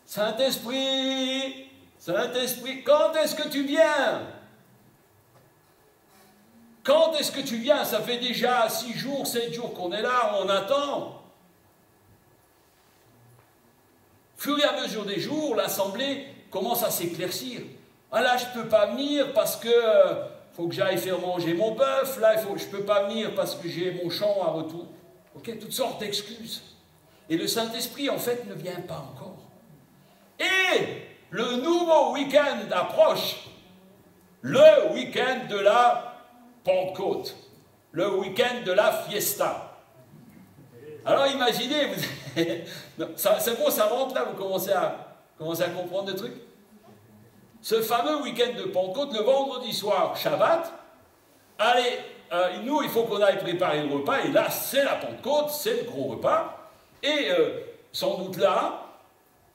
Saint-Esprit, Saint-Esprit, quand est-ce que tu viens? Quand est-ce que tu viens? Ça fait déjà 6 jours, 7 jours qu'on est là, on attend. Au fur et à mesure des jours, l'assemblée commence à s'éclaircir. Ah là, je ne peux pas venir parce que faut que j'aille faire manger mon bœuf. Là, je ne peux pas venir parce que j'ai mon champ à retour. Ok, toutes sortes d'excuses. Et le Saint-Esprit, en fait, ne vient pas encore. Et le nouveau week-end approche. Le week-end de la Pentecôte. Le week-end de la fiesta. Alors imaginez, c'est bon, ça rentre là, vous commencez à comprendre le truc. Ce fameux week-end de Pentecôte, le vendredi soir, Shabbat, allez, nous, il faut qu'on aille préparer le repas, et là, c'est la Pentecôte, c'est le gros repas, et sans doute là,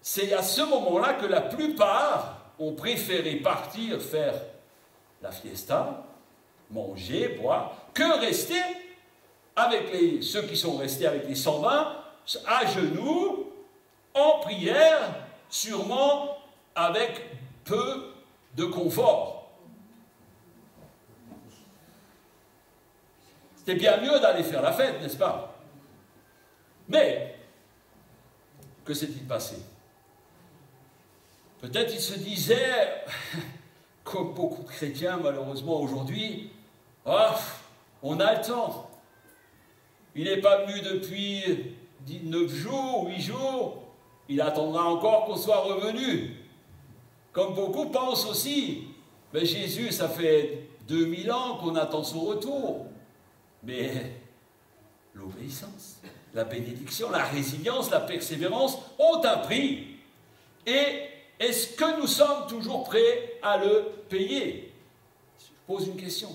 c'est à ce moment-là que la plupart ont préféré partir faire la fiesta, manger, boire, que rester avec ceux qui sont restés avec les 120, à genoux, en prière, sûrement avec peu de confort. C'était bien mieux d'aller faire la fête, n'est-ce pas? Mais, que s'est-il passé? Peut-être il se disait, comme beaucoup de chrétiens malheureusement aujourd'hui, oh, on a le temps. Il n'est pas venu depuis 9 jours, 8 jours. Il attendra encore qu'on soit revenu. Comme beaucoup pensent aussi. Mais Jésus, ça fait 2000 ans qu'on attend son retour. Mais l'obéissance, la bénédiction, la résilience, la persévérance ont un prix. Et est-ce que nous sommes toujours prêts à le payer? Je pose une question.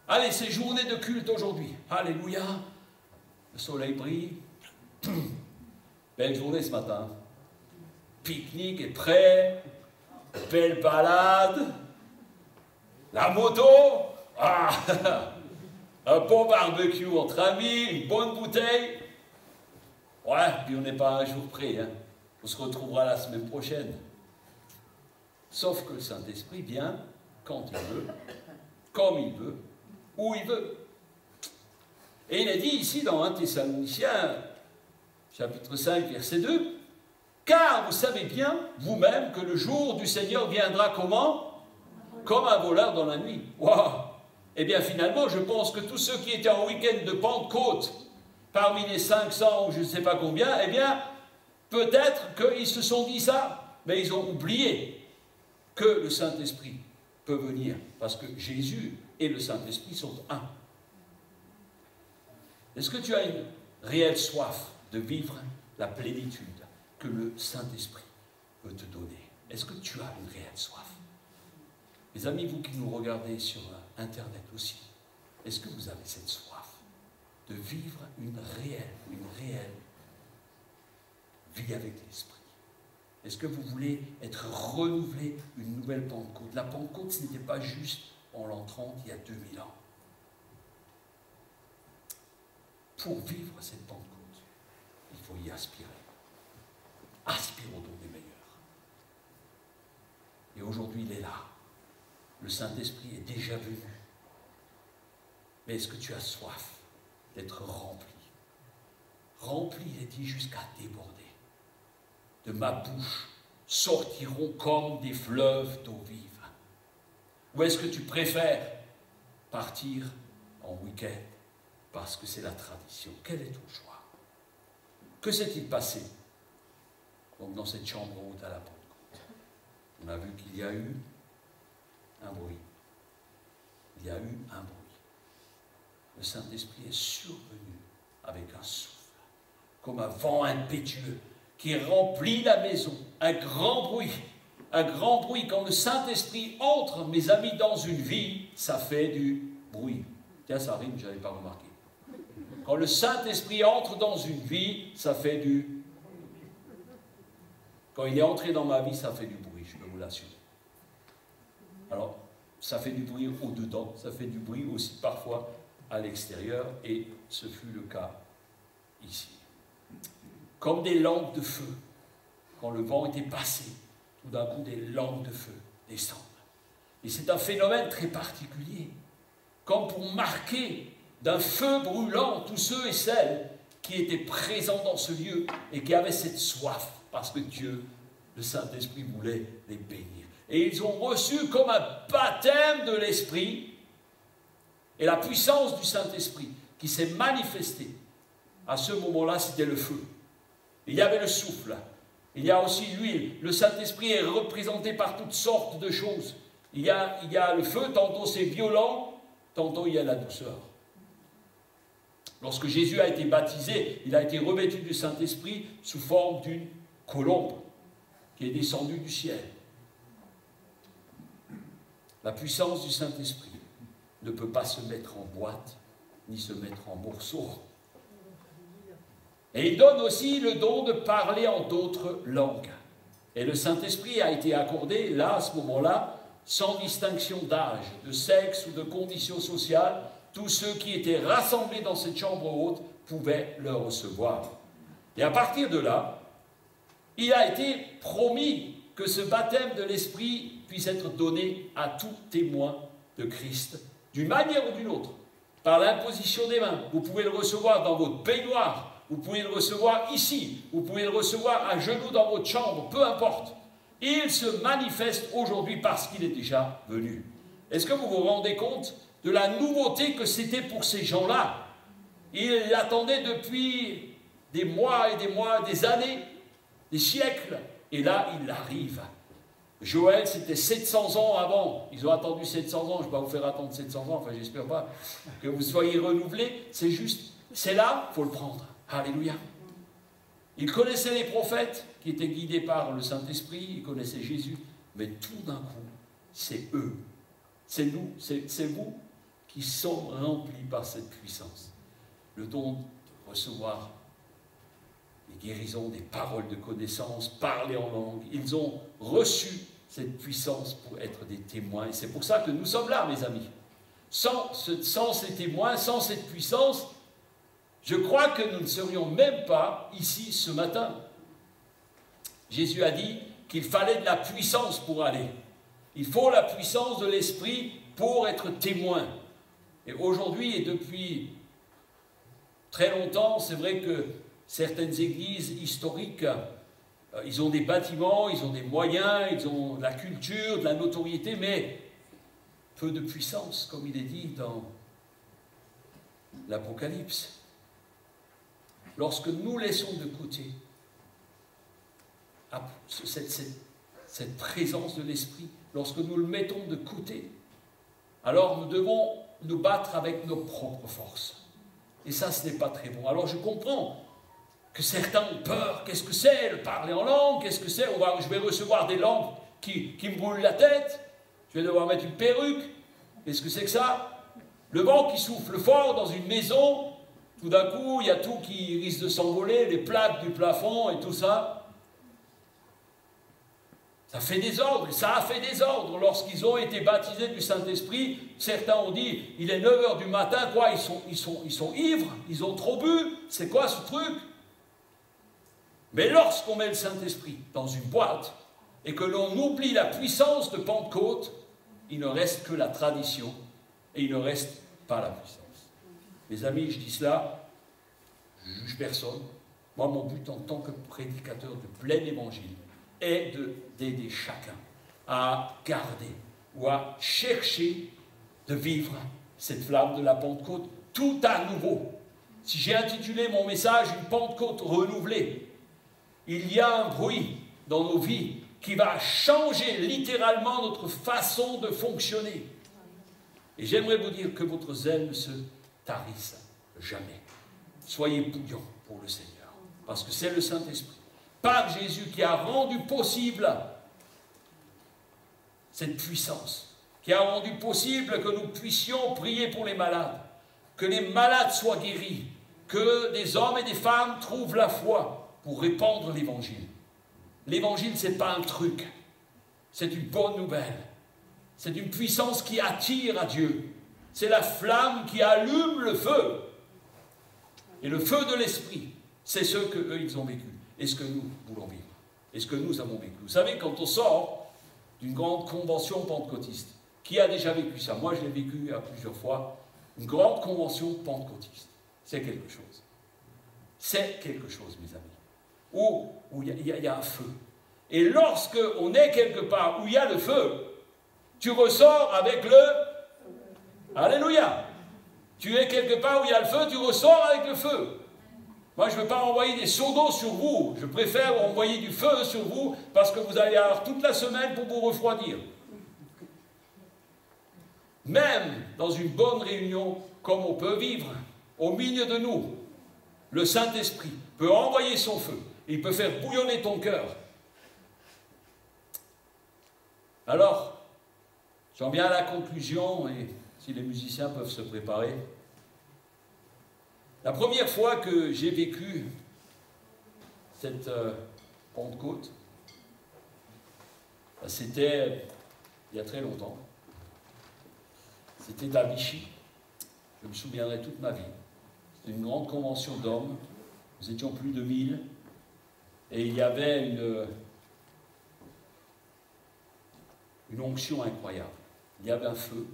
Allez, c'est journée de culte aujourd'hui. Alléluia. Le soleil brille. Belle journée ce matin. Pique-nique est prêt. Belle balade. La moto. Ah, un bon barbecue entre amis, une bonne bouteille. Ouais, puis on n'est pas un jour près. Hein. On se retrouvera la semaine prochaine. Sauf que le Saint-Esprit vient quand il veut, comme il veut, où il veut. Et il est dit ici dans 1 Thessaloniciens, chapitre 5, verset 2, « Car vous savez bien, vous-même, que le jour du Seigneur viendra comment? Comme un voleur dans la nuit. » Waouh! Eh bien, finalement, je pense que tous ceux qui étaient en week-end de Pentecôte, parmi les 500 ou je ne sais pas combien, eh bien, peut-être qu'ils se sont dit ça, mais ils ont oublié que le Saint-Esprit peut venir, parce que Jésus et le Saint-Esprit sont un. Est-ce que tu as une réelle soif de vivre la plénitude que le Saint-Esprit peut te donner? Est-ce que tu as une réelle soif? Mes amis, vous qui nous regardez sur Internet aussi, est-ce que vous avez cette soif de vivre une réelle vie avec l'Esprit? Est-ce que vous voulez être renouvelé une nouvelle Pentecôte? La Pentecôte, ce n'était pas juste en l'an 30, il y a 2000 ans. Pour vivre cette Pentecôte, il faut y aspirer. Aspirons donc des meilleurs. Et aujourd'hui, il est là. Le Saint-Esprit est déjà venu. Mais est-ce que tu as soif d'être rempli? Rempli, il est dit, jusqu'à déborder. De ma bouche sortiront comme des fleuves d'eau vive. Ou est-ce que tu préfères partir en week-end parce que c'est la tradition? Quel est ton choix? Que s'est-il passé donc dans cette chambre haute à la Pentecôte? On a vu qu'il y a eu un bruit. Il y a eu un bruit. Le Saint-Esprit est survenu avec un souffle, comme un vent impétueux qui remplit la maison. Un grand bruit. Un grand bruit. Quand le Saint-Esprit entre, mes amis, dans une vie, ça fait du bruit. Tiens, ça rime, je n'avais pas remarqué. Quand le Saint-Esprit entre dans une vie, ça fait du... Quand il est entré dans ma vie, ça fait du bruit, je peux vous l'assurer. Alors, ça fait du bruit au-dedans, ça fait du bruit aussi parfois à l'extérieur, et ce fut le cas ici. Comme des lampes de feu, quand le vent était passé, tout d'un coup des lampes de feu descendent. Et c'est un phénomène très particulier, comme pour marquer d'un feu brûlant tous ceux et celles qui étaient présents dans ce lieu et qui avaient cette soif, parce que Dieu, le Saint-Esprit, voulait les bénir. Et ils ont reçu comme un baptême de l'Esprit, et la puissance du Saint-Esprit qui s'est manifestée. À ce moment-là, c'était le feu. Il y avait le souffle. Il y a aussi l'huile. Le Saint-Esprit est représenté par toutes sortes de choses. Il y a le feu, tantôt c'est violent, tantôt il y a la douceur. Lorsque Jésus a été baptisé, il a été revêtu du Saint-Esprit sous forme d'une colombe qui est descendue du ciel. La puissance du Saint-Esprit ne peut pas se mettre en boîte, ni se mettre en morceaux. Et il donne aussi le don de parler en d'autres langues. Et le Saint-Esprit a été accordé, là, à ce moment-là, sans distinction d'âge, de sexe ou de condition sociale. Tous ceux qui étaient rassemblés dans cette chambre haute pouvaient le recevoir. Et à partir de là, il a été promis que ce baptême de l'Esprit puisse être donné à tout témoin de Christ, d'une manière ou d'une autre, par l'imposition des mains. Vous pouvez le recevoir dans votre baignoire, vous pouvez le recevoir ici, vous pouvez le recevoir à genoux dans votre chambre, peu importe. Il se manifeste aujourd'hui parce qu'il est déjà venu. Est-ce que vous vous rendez compte de la nouveauté que c'était pour ces gens-là. Ils l'attendaient depuis des mois et des mois, des années, des siècles. Et là, il arrive. Joël, c'était 700 ans avant. Ils ont attendu 700 ans. Je ne vais pas vous faire attendre 700 ans. Enfin, j'espère pas que vous soyez renouvelés. C'est juste, c'est là, il faut le prendre. Alléluia. Ils connaissaient les prophètes qui étaient guidés par le Saint-Esprit. Ils connaissaient Jésus. Mais tout d'un coup, c'est eux. C'est nous, c'est vous qui sont remplis par cette puissance. Le don de recevoir des guérisons, des paroles de connaissance, parler en langue. Ils ont reçu cette puissance pour être des témoins. Et c'est pour ça que nous sommes là, mes amis. Sans ces témoins, sans cette puissance, je crois que nous ne serions même pas ici ce matin. Jésus a dit qu'il fallait de la puissance pour aller. Il faut la puissance de l'Esprit pour être témoin. Et aujourd'hui, et depuis très longtemps, c'est vrai que certaines églises historiques, ils ont des bâtiments, ils ont des moyens, ils ont de la culture, de la notoriété, mais peu de puissance, comme il est dit dans l'Apocalypse. Lorsque nous laissons de côté cette présence de l'Esprit, lorsque nous le mettons de côté, alors nous devons nous battre avec nos propres forces. Et ça, ce n'est pas très bon. Alors je comprends que certains ont peur. Qu'est-ce que c'est, le parler en langue? Qu'est-ce que c'est? Je vais recevoir des langues qui me brûlent la tête. Je vais devoir mettre une perruque. Qu'est-ce que c'est que ça? Le vent qui souffle fort dans une maison, tout d'un coup, il y a tout qui risque de s'envoler, les plaques du plafond et tout ça. Ça fait des ordres, et ça a fait des ordres. Lorsqu'ils ont été baptisés du Saint-Esprit, certains ont dit, il est 9 h du matin, quoi, ils sont ivres, ils ont trop bu, c'est quoi ce truc? Mais lorsqu'on met le Saint-Esprit dans une boîte, et que l'on oublie la puissance de Pentecôte, il ne reste que la tradition, et il ne reste pas la puissance. Mes amis, je dis cela, je ne juge personne. Moi, mon but en tant que prédicateur de plein évangile, est d'aider chacun à garder ou à chercher de vivre cette flamme de la Pentecôte tout à nouveau. Si j'ai intitulé mon message « Une Pentecôte renouvelée », il y a un bruit dans nos vies qui va changer littéralement notre façon de fonctionner. Et j'aimerais vous dire que votre zèle ne se tarisse jamais. Soyez bouillants pour le Seigneur, parce que c'est le Saint-Esprit, par Jésus, qui a rendu possible cette puissance, qui a rendu possible que nous puissions prier pour les malades, que les malades soient guéris, que des hommes et des femmes trouvent la foi pour répandre l'Évangile. L'Évangile, ce n'est pas un truc, c'est une bonne nouvelle. C'est une puissance qui attire à Dieu. C'est la flamme qui allume le feu. Et le feu de l'Esprit, c'est ce qu'eux, ils ont vécu. Et ce que nous voulons vivre. Et ce que nous avons vécu. Vous savez, quand on sort d'une grande convention pentecôtiste, qui a déjà vécu ça? Moi, je l'ai vécu à plusieurs fois. Une grande convention pentecôtiste. C'est quelque chose. C'est quelque chose, mes amis. Où il y a un feu. Et lorsque on est quelque part où il y a le feu, tu ressors avec le... Alléluia! Tu es quelque part où il y a le feu, tu ressors avec le feu. Moi, je ne veux pas envoyer des seaux d'eau sur vous. Je préfère envoyer du feu sur vous parce que vous allez avoir toute la semaine pour vous refroidir. Même dans une bonne réunion, comme on peut vivre au milieu de nous, le Saint-Esprit peut envoyer son feu. Il peut faire bouillonner ton cœur. Alors, j'en viens à la conclusion, et si les musiciens peuvent se préparer. La première fois que j'ai vécu cette Pentecôte, c'était il y a très longtemps. C'était à Vichy. Je me souviendrai toute ma vie. C'était une grande convention d'hommes. Nous étions plus de 1000. Et il y avait une onction incroyable. Il y avait un feu.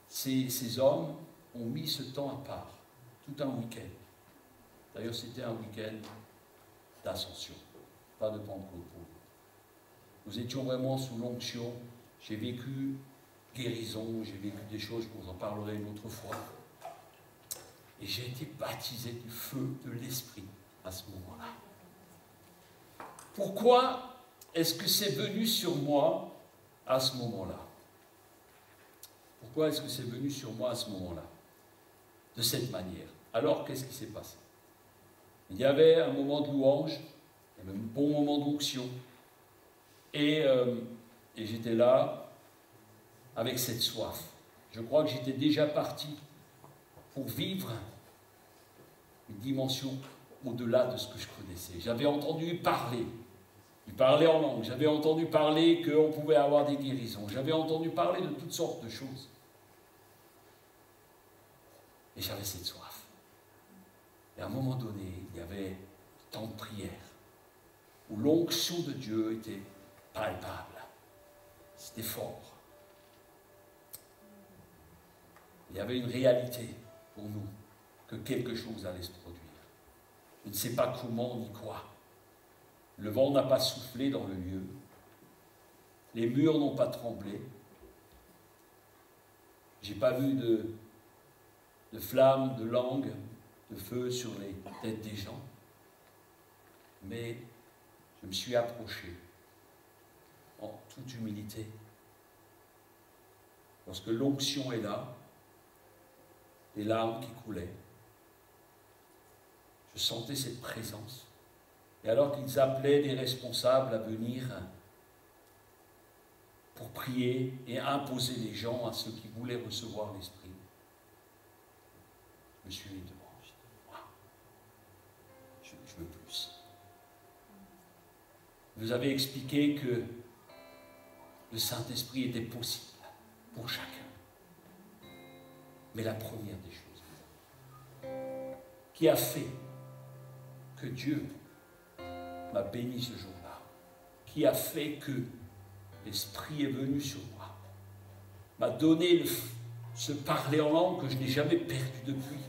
Ces hommes ont mis ce temps à part. Tout un week-end. D'ailleurs, c'était un week-end d'ascension, pas de Pentecôte. Nous étions vraiment sous l'onction. J'ai vécu guérisons, j'ai vécu des choses, je vous en parlerai une autre fois. Et j'ai été baptisé du feu de l'Esprit à ce moment-là. Pourquoi est-ce que c'est venu sur moi à ce moment-là? Pourquoi est-ce que c'est venu sur moi à ce moment-là? De cette manière. Alors, qu'est-ce qui s'est passé? Il y avait un moment de louange, il y avait un bon moment d'onction, et j'étais là avec cette soif. Je crois que j'étais déjà parti pour vivre une dimension au-delà de ce que je connaissais. J'avais entendu parler, il parlait en langue, j'avais entendu parler qu'on pouvait avoir des guérisons, j'avais entendu parler de toutes sortes de choses. Et j'avais cette soif. Et à un moment donné, il y avait un temps de prière, où l'onction de Dieu était palpable. C'était fort. Il y avait une réalité pour nous, que quelque chose allait se produire. Je ne sais pas comment ni quoi. Le vent n'a pas soufflé dans le lieu. Les murs n'ont pas tremblé. Je n'ai pas vu de flammes, de langues, de feu sur les têtes des gens. Mais je me suis approché en toute humilité. Lorsque l'onction est là, les larmes qui coulaient, je sentais cette présence. Et alors qu'ils appelaient des responsables à venir pour prier et imposer les gens à ceux qui voulaient recevoir l'Esprit, je me suis mis devant. Je veux plus. Vous avez expliqué que le Saint-Esprit était possible pour chacun. Mais la première des choses qui a fait que Dieu m'a béni ce jour-là, qui a fait que l'Esprit est venu sur moi, m'a donné ce parler en langue que je n'ai jamais perdu depuis,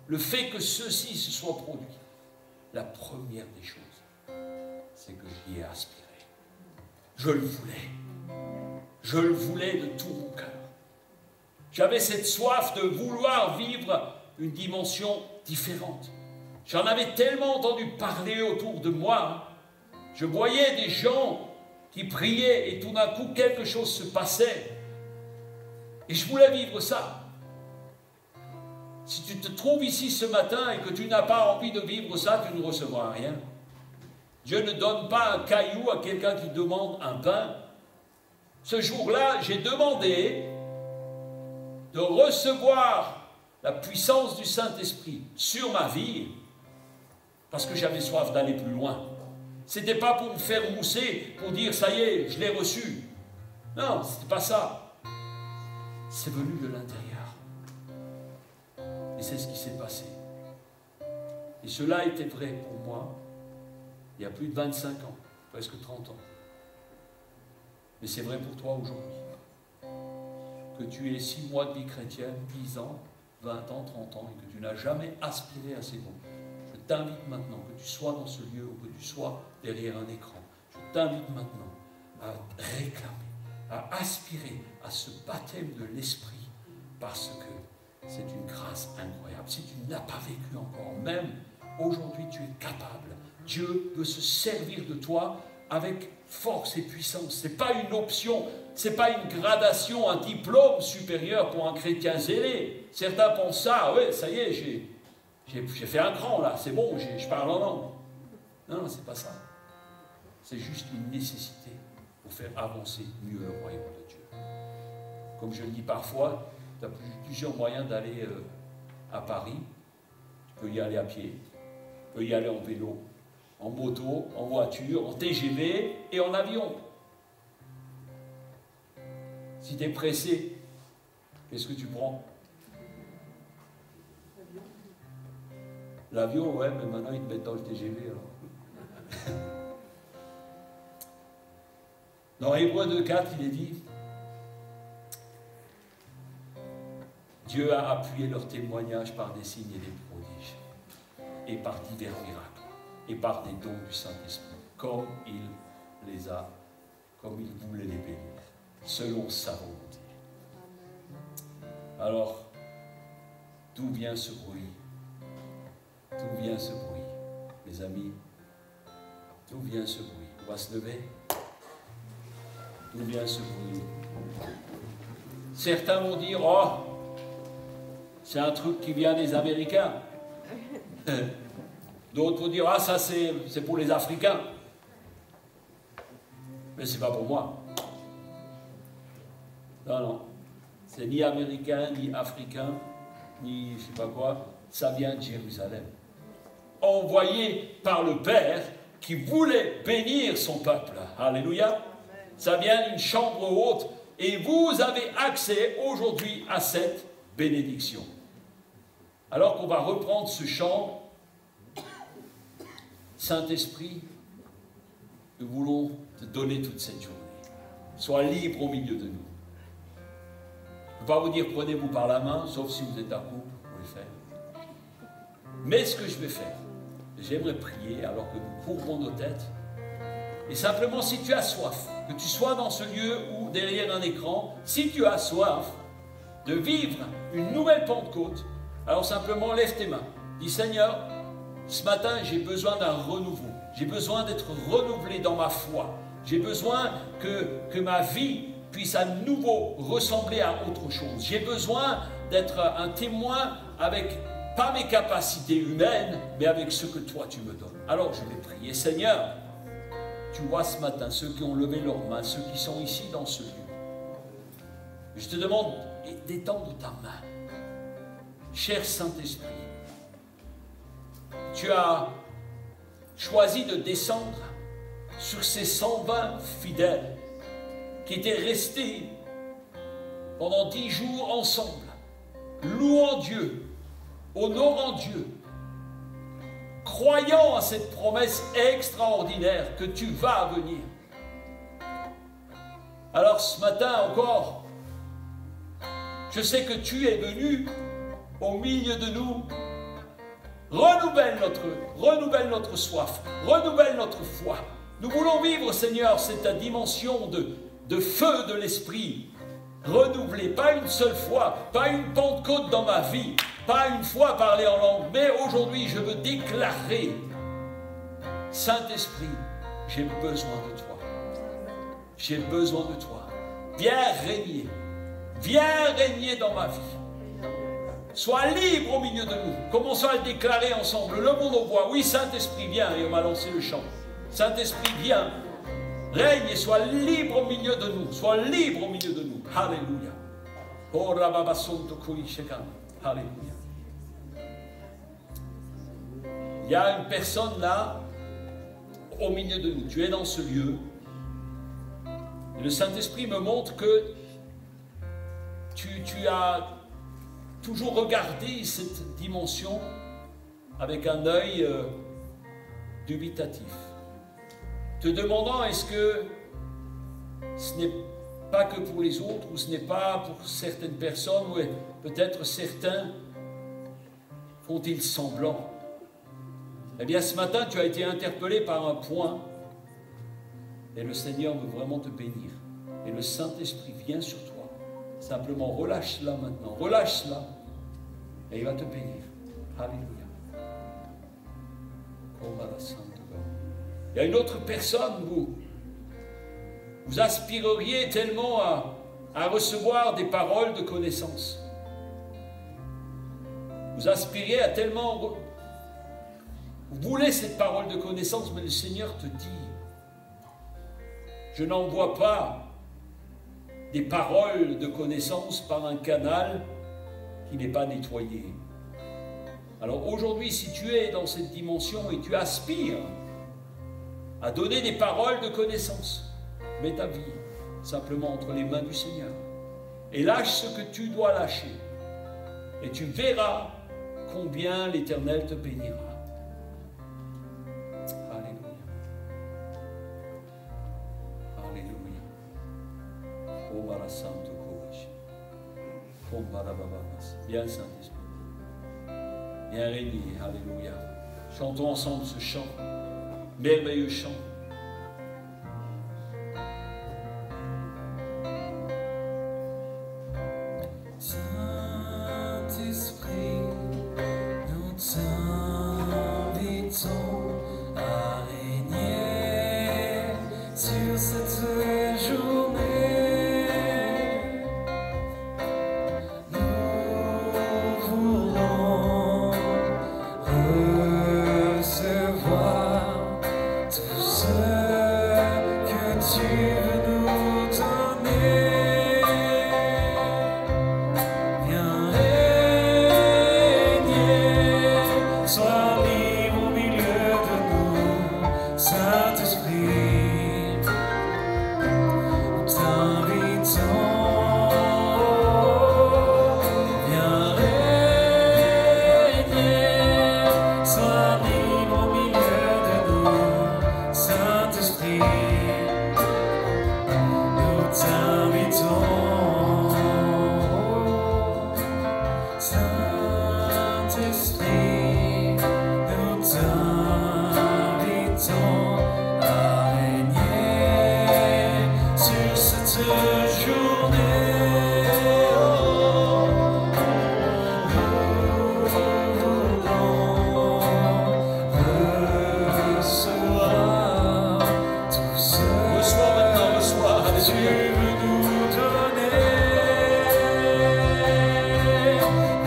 le fait que ceci se soit produit, la première des choses, c'est que j'y ai aspiré. Je le voulais. Je le voulais de tout mon cœur. J'avais cette soif de vouloir vivre une dimension différente. J'en avais tellement entendu parler autour de moi. Je voyais des gens qui priaient et tout d'un coup quelque chose se passait. Et je voulais vivre ça. Si tu te trouves ici ce matin et que tu n'as pas envie de vivre ça, tu ne recevras rien. Dieu ne donne pas un caillou à quelqu'un qui demande un pain. Ce jour-là, j'ai demandé de recevoir la puissance du Saint-Esprit sur ma vie parce que j'avais soif d'aller plus loin. Ce n'était pas pour me faire mousser, pour dire ça y est, je l'ai reçu. Non, ce n'était pas ça. C'est venu de l'intérieur. Et c'est ce qui s'est passé. Et cela était vrai pour moi il y a plus de 25 ans, presque 30 ans. Mais c'est vrai pour toi aujourd'hui. Que tu aies 6 mois de vie chrétienne, 10 ans, 20 ans, 30 ans, et que tu n'as jamais aspiré à ces bons. Je t'invite maintenant, que tu sois dans ce lieu ou que tu sois derrière un écran, je t'invite maintenant à réclamer, à aspirer à ce baptême de l'Esprit, parce que c'est une grâce incroyable. Si tu ne l'as pas vécu encore, même aujourd'hui tu es capable. Dieu veut se servir de toi avec force et puissance. Ce n'est pas une option, ce n'est pas une gradation, un diplôme supérieur pour un chrétien zélé. Certains pensent ça, ouais, ça y est, j'ai fait un cran là, c'est bon, je parle en langue. Non, non, c'est pas ça. C'est juste une nécessité pour faire avancer mieux le royaume de Dieu. Comme je le dis parfois, tu as plusieurs moyens d'aller à Paris. Tu peux y aller à pied, tu peux y aller en vélo, en moto, en voiture, en TGV et en avion. Si tu es pressé, qu'est-ce que tu prends? L'avion, ouais, mais maintenant ils te mettent dans le TGV. Alors. Dans Hébreux 2,4, il est dit: Dieu a appuyé leur témoignage par des signes et des prodiges, et par divers miracles, et par des dons du Saint-Esprit, comme il voulait les bénir, selon sa volonté. Alors, d'où vient ce bruit? D'où vient ce bruit, mes amis? D'où vient ce bruit? On va se lever. D'où vient ce bruit? Certains vont dire, oh, c'est un truc qui vient des Américains. D'autres vont dire, ah, ça c'est pour les Africains. Mais c'est pas pour moi. Non, non. C'est ni américain, ni africain, ni je sais pas quoi. Ça vient de Jérusalem. Envoyé par le Père qui voulait bénir son peuple. Alléluia. Ça vient d'une chambre haute et vous avez accès aujourd'hui à cette bénédiction. Alors qu'on va reprendre ce chant, Saint-Esprit, nous voulons te donner toute cette journée. Sois libre au milieu de nous. Je ne vais pas vous dire prenez-vous par la main, sauf si vous êtes à couple, vous pouvez le faire. Mais ce que je vais faire, j'aimerais prier alors que nous couvrons nos têtes. Et simplement, si tu as soif, que tu sois dans ce lieu ou derrière un écran, si tu as soif de vivre une nouvelle Pentecôte, alors simplement lève tes mains. Dis Seigneur, ce matin j'ai besoin d'un renouveau. J'ai besoin d'être renouvelé dans ma foi. J'ai besoin que ma vie puisse à nouveau ressembler à autre chose. J'ai besoin d'être un témoin avec, pas mes capacités humaines, mais avec ce que toi tu me donnes. Alors je vais prier. Seigneur, tu vois ce matin ceux qui ont levé leurs mains, ceux qui sont ici dans ce lieu. Je te demande d'étendre ta main. Cher Saint-Esprit, tu as choisi de descendre sur ces 120 fidèles qui étaient restés pendant 10 jours ensemble, louant Dieu, honorant Dieu, croyant à cette promesse extraordinaire que tu vas venir. Alors ce matin encore, je sais que tu es venu au milieu de nous. Renouvelle notre soif, renouvelle notre foi. Nous voulons vivre, Seigneur, cette dimension de feu de l'Esprit renouvelée, pas une seule fois, pas une Pentecôte dans ma vie, pas une fois parler en langue, mais aujourd'hui je veux déclarer, Saint-Esprit, j'ai besoin de toi. J'ai besoin de toi. Viens régner dans ma vie. Sois libre au milieu de nous. Commençons à le déclarer ensemble. Le monde au voit. Oui, Saint-Esprit, viens. Et on va lancer le chant. Saint-Esprit, viens. Règne et sois libre au milieu de nous. Sois libre au milieu de nous. Alléluia. Alléluia. Il y a une personne là, au milieu de nous. Tu es dans ce lieu. Et le Saint-Esprit me montre que tu as toujours regardé cette dimension avec un œil dubitatif, te demandant est-ce que ce n'est pas que pour les autres, ou ce n'est pas pour certaines personnes, ou peut-être certains font-ils semblant. Eh bien ce matin tu as été interpellé par un point, et le Seigneur veut vraiment te bénir, et le Saint-Esprit vient sur toi. Simplement relâche cela maintenant, relâche cela, et il va te bénir. Alléluia. Il y a une autre personne, vous aspireriez tellement à recevoir des paroles de connaissance. Vous aspirez à tellement... Vous voulez cette parole de connaissance, mais le Seigneur te dit, je n'envoie pas des paroles de connaissance par un canal qui n'est pas nettoyé. Alors aujourd'hui, si tu es dans cette dimension et tu aspires à donner des paroles de connaissance, mets ta vie simplement entre les mains du Seigneur et lâche ce que tu dois lâcher, et tu verras combien l'Éternel te bénira. Alléluia. Alléluia. Bien Saint-Esprit. Bien régner. Alléluia. Chantons ensemble ce chant. Merveilleux chant. t'invitons à régner sur cette journée. Nous voulons recevoir tout ce que tu veux nous donner. Viens régner, sois libre au milieu de nous, Saint-Esprit. Nous t'invitons. Viens régner, sois libre au milieu de nous, Saint-Esprit. Nous t'invitons. Saint-Esprit, nous t'invitons à régner sur cette journée. Nous voulons recevoir tout ce Reçois maintenant, reçois. que tu veux nous donner.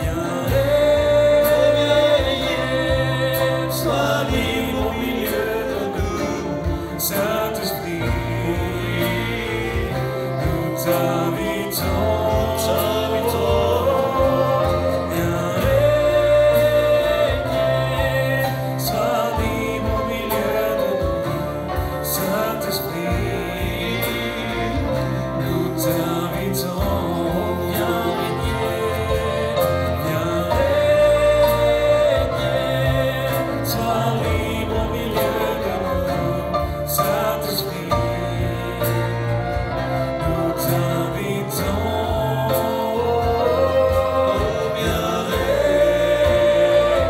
Viens régner, sois libre au milieu de nous, Saint-Esprit. Nous t'invitons. Viens régner, sois libre au milieu de nous, Saint-Esprit. Nous t'invitons. Viens régner, sois libre au milieu de nous, Saint-Esprit. Nous t'invitons. Viens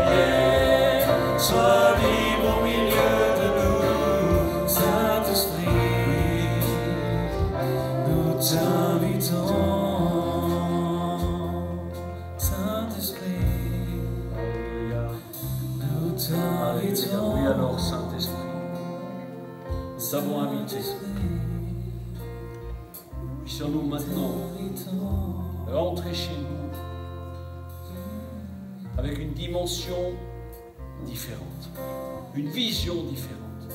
régner, sois libre au milieu de nous, Saint-Esprit. Nous t'invitons, Saint-Esprit. Nous t'invitons. Oui, alors, Saint-Esprit, nous t'avons invité. Puissions-nous maintenant rentrer chez nous avec une dimension différente, une vision différente,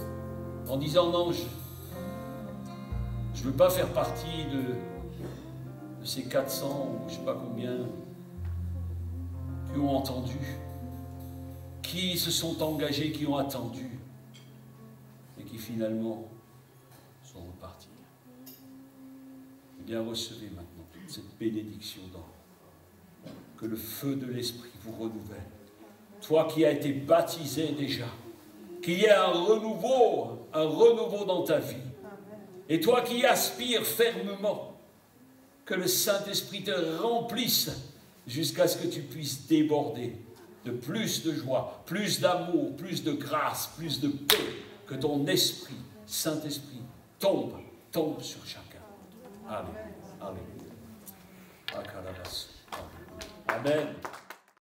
en disant non, je ne veux pas faire partie de ces 400 ou je ne sais pas combien qui ont entendu, qui se sont engagés, qui ont attendu et qui finalement sont repartis. Eh bien, recevez maintenant toute cette bénédiction d'en haut. Que le feu de l'Esprit vous renouvelle. Toi qui as été baptisé déjà, qu'il y ait un renouveau dans ta vie. Et toi qui aspires fermement, que le Saint-Esprit te remplisse jusqu'à ce que tu puisses déborder de plus de joie, plus d'amour, plus de grâce, plus de paix, que ton esprit, Saint-Esprit, tombe sur chacun. Amen. Amen. Amen.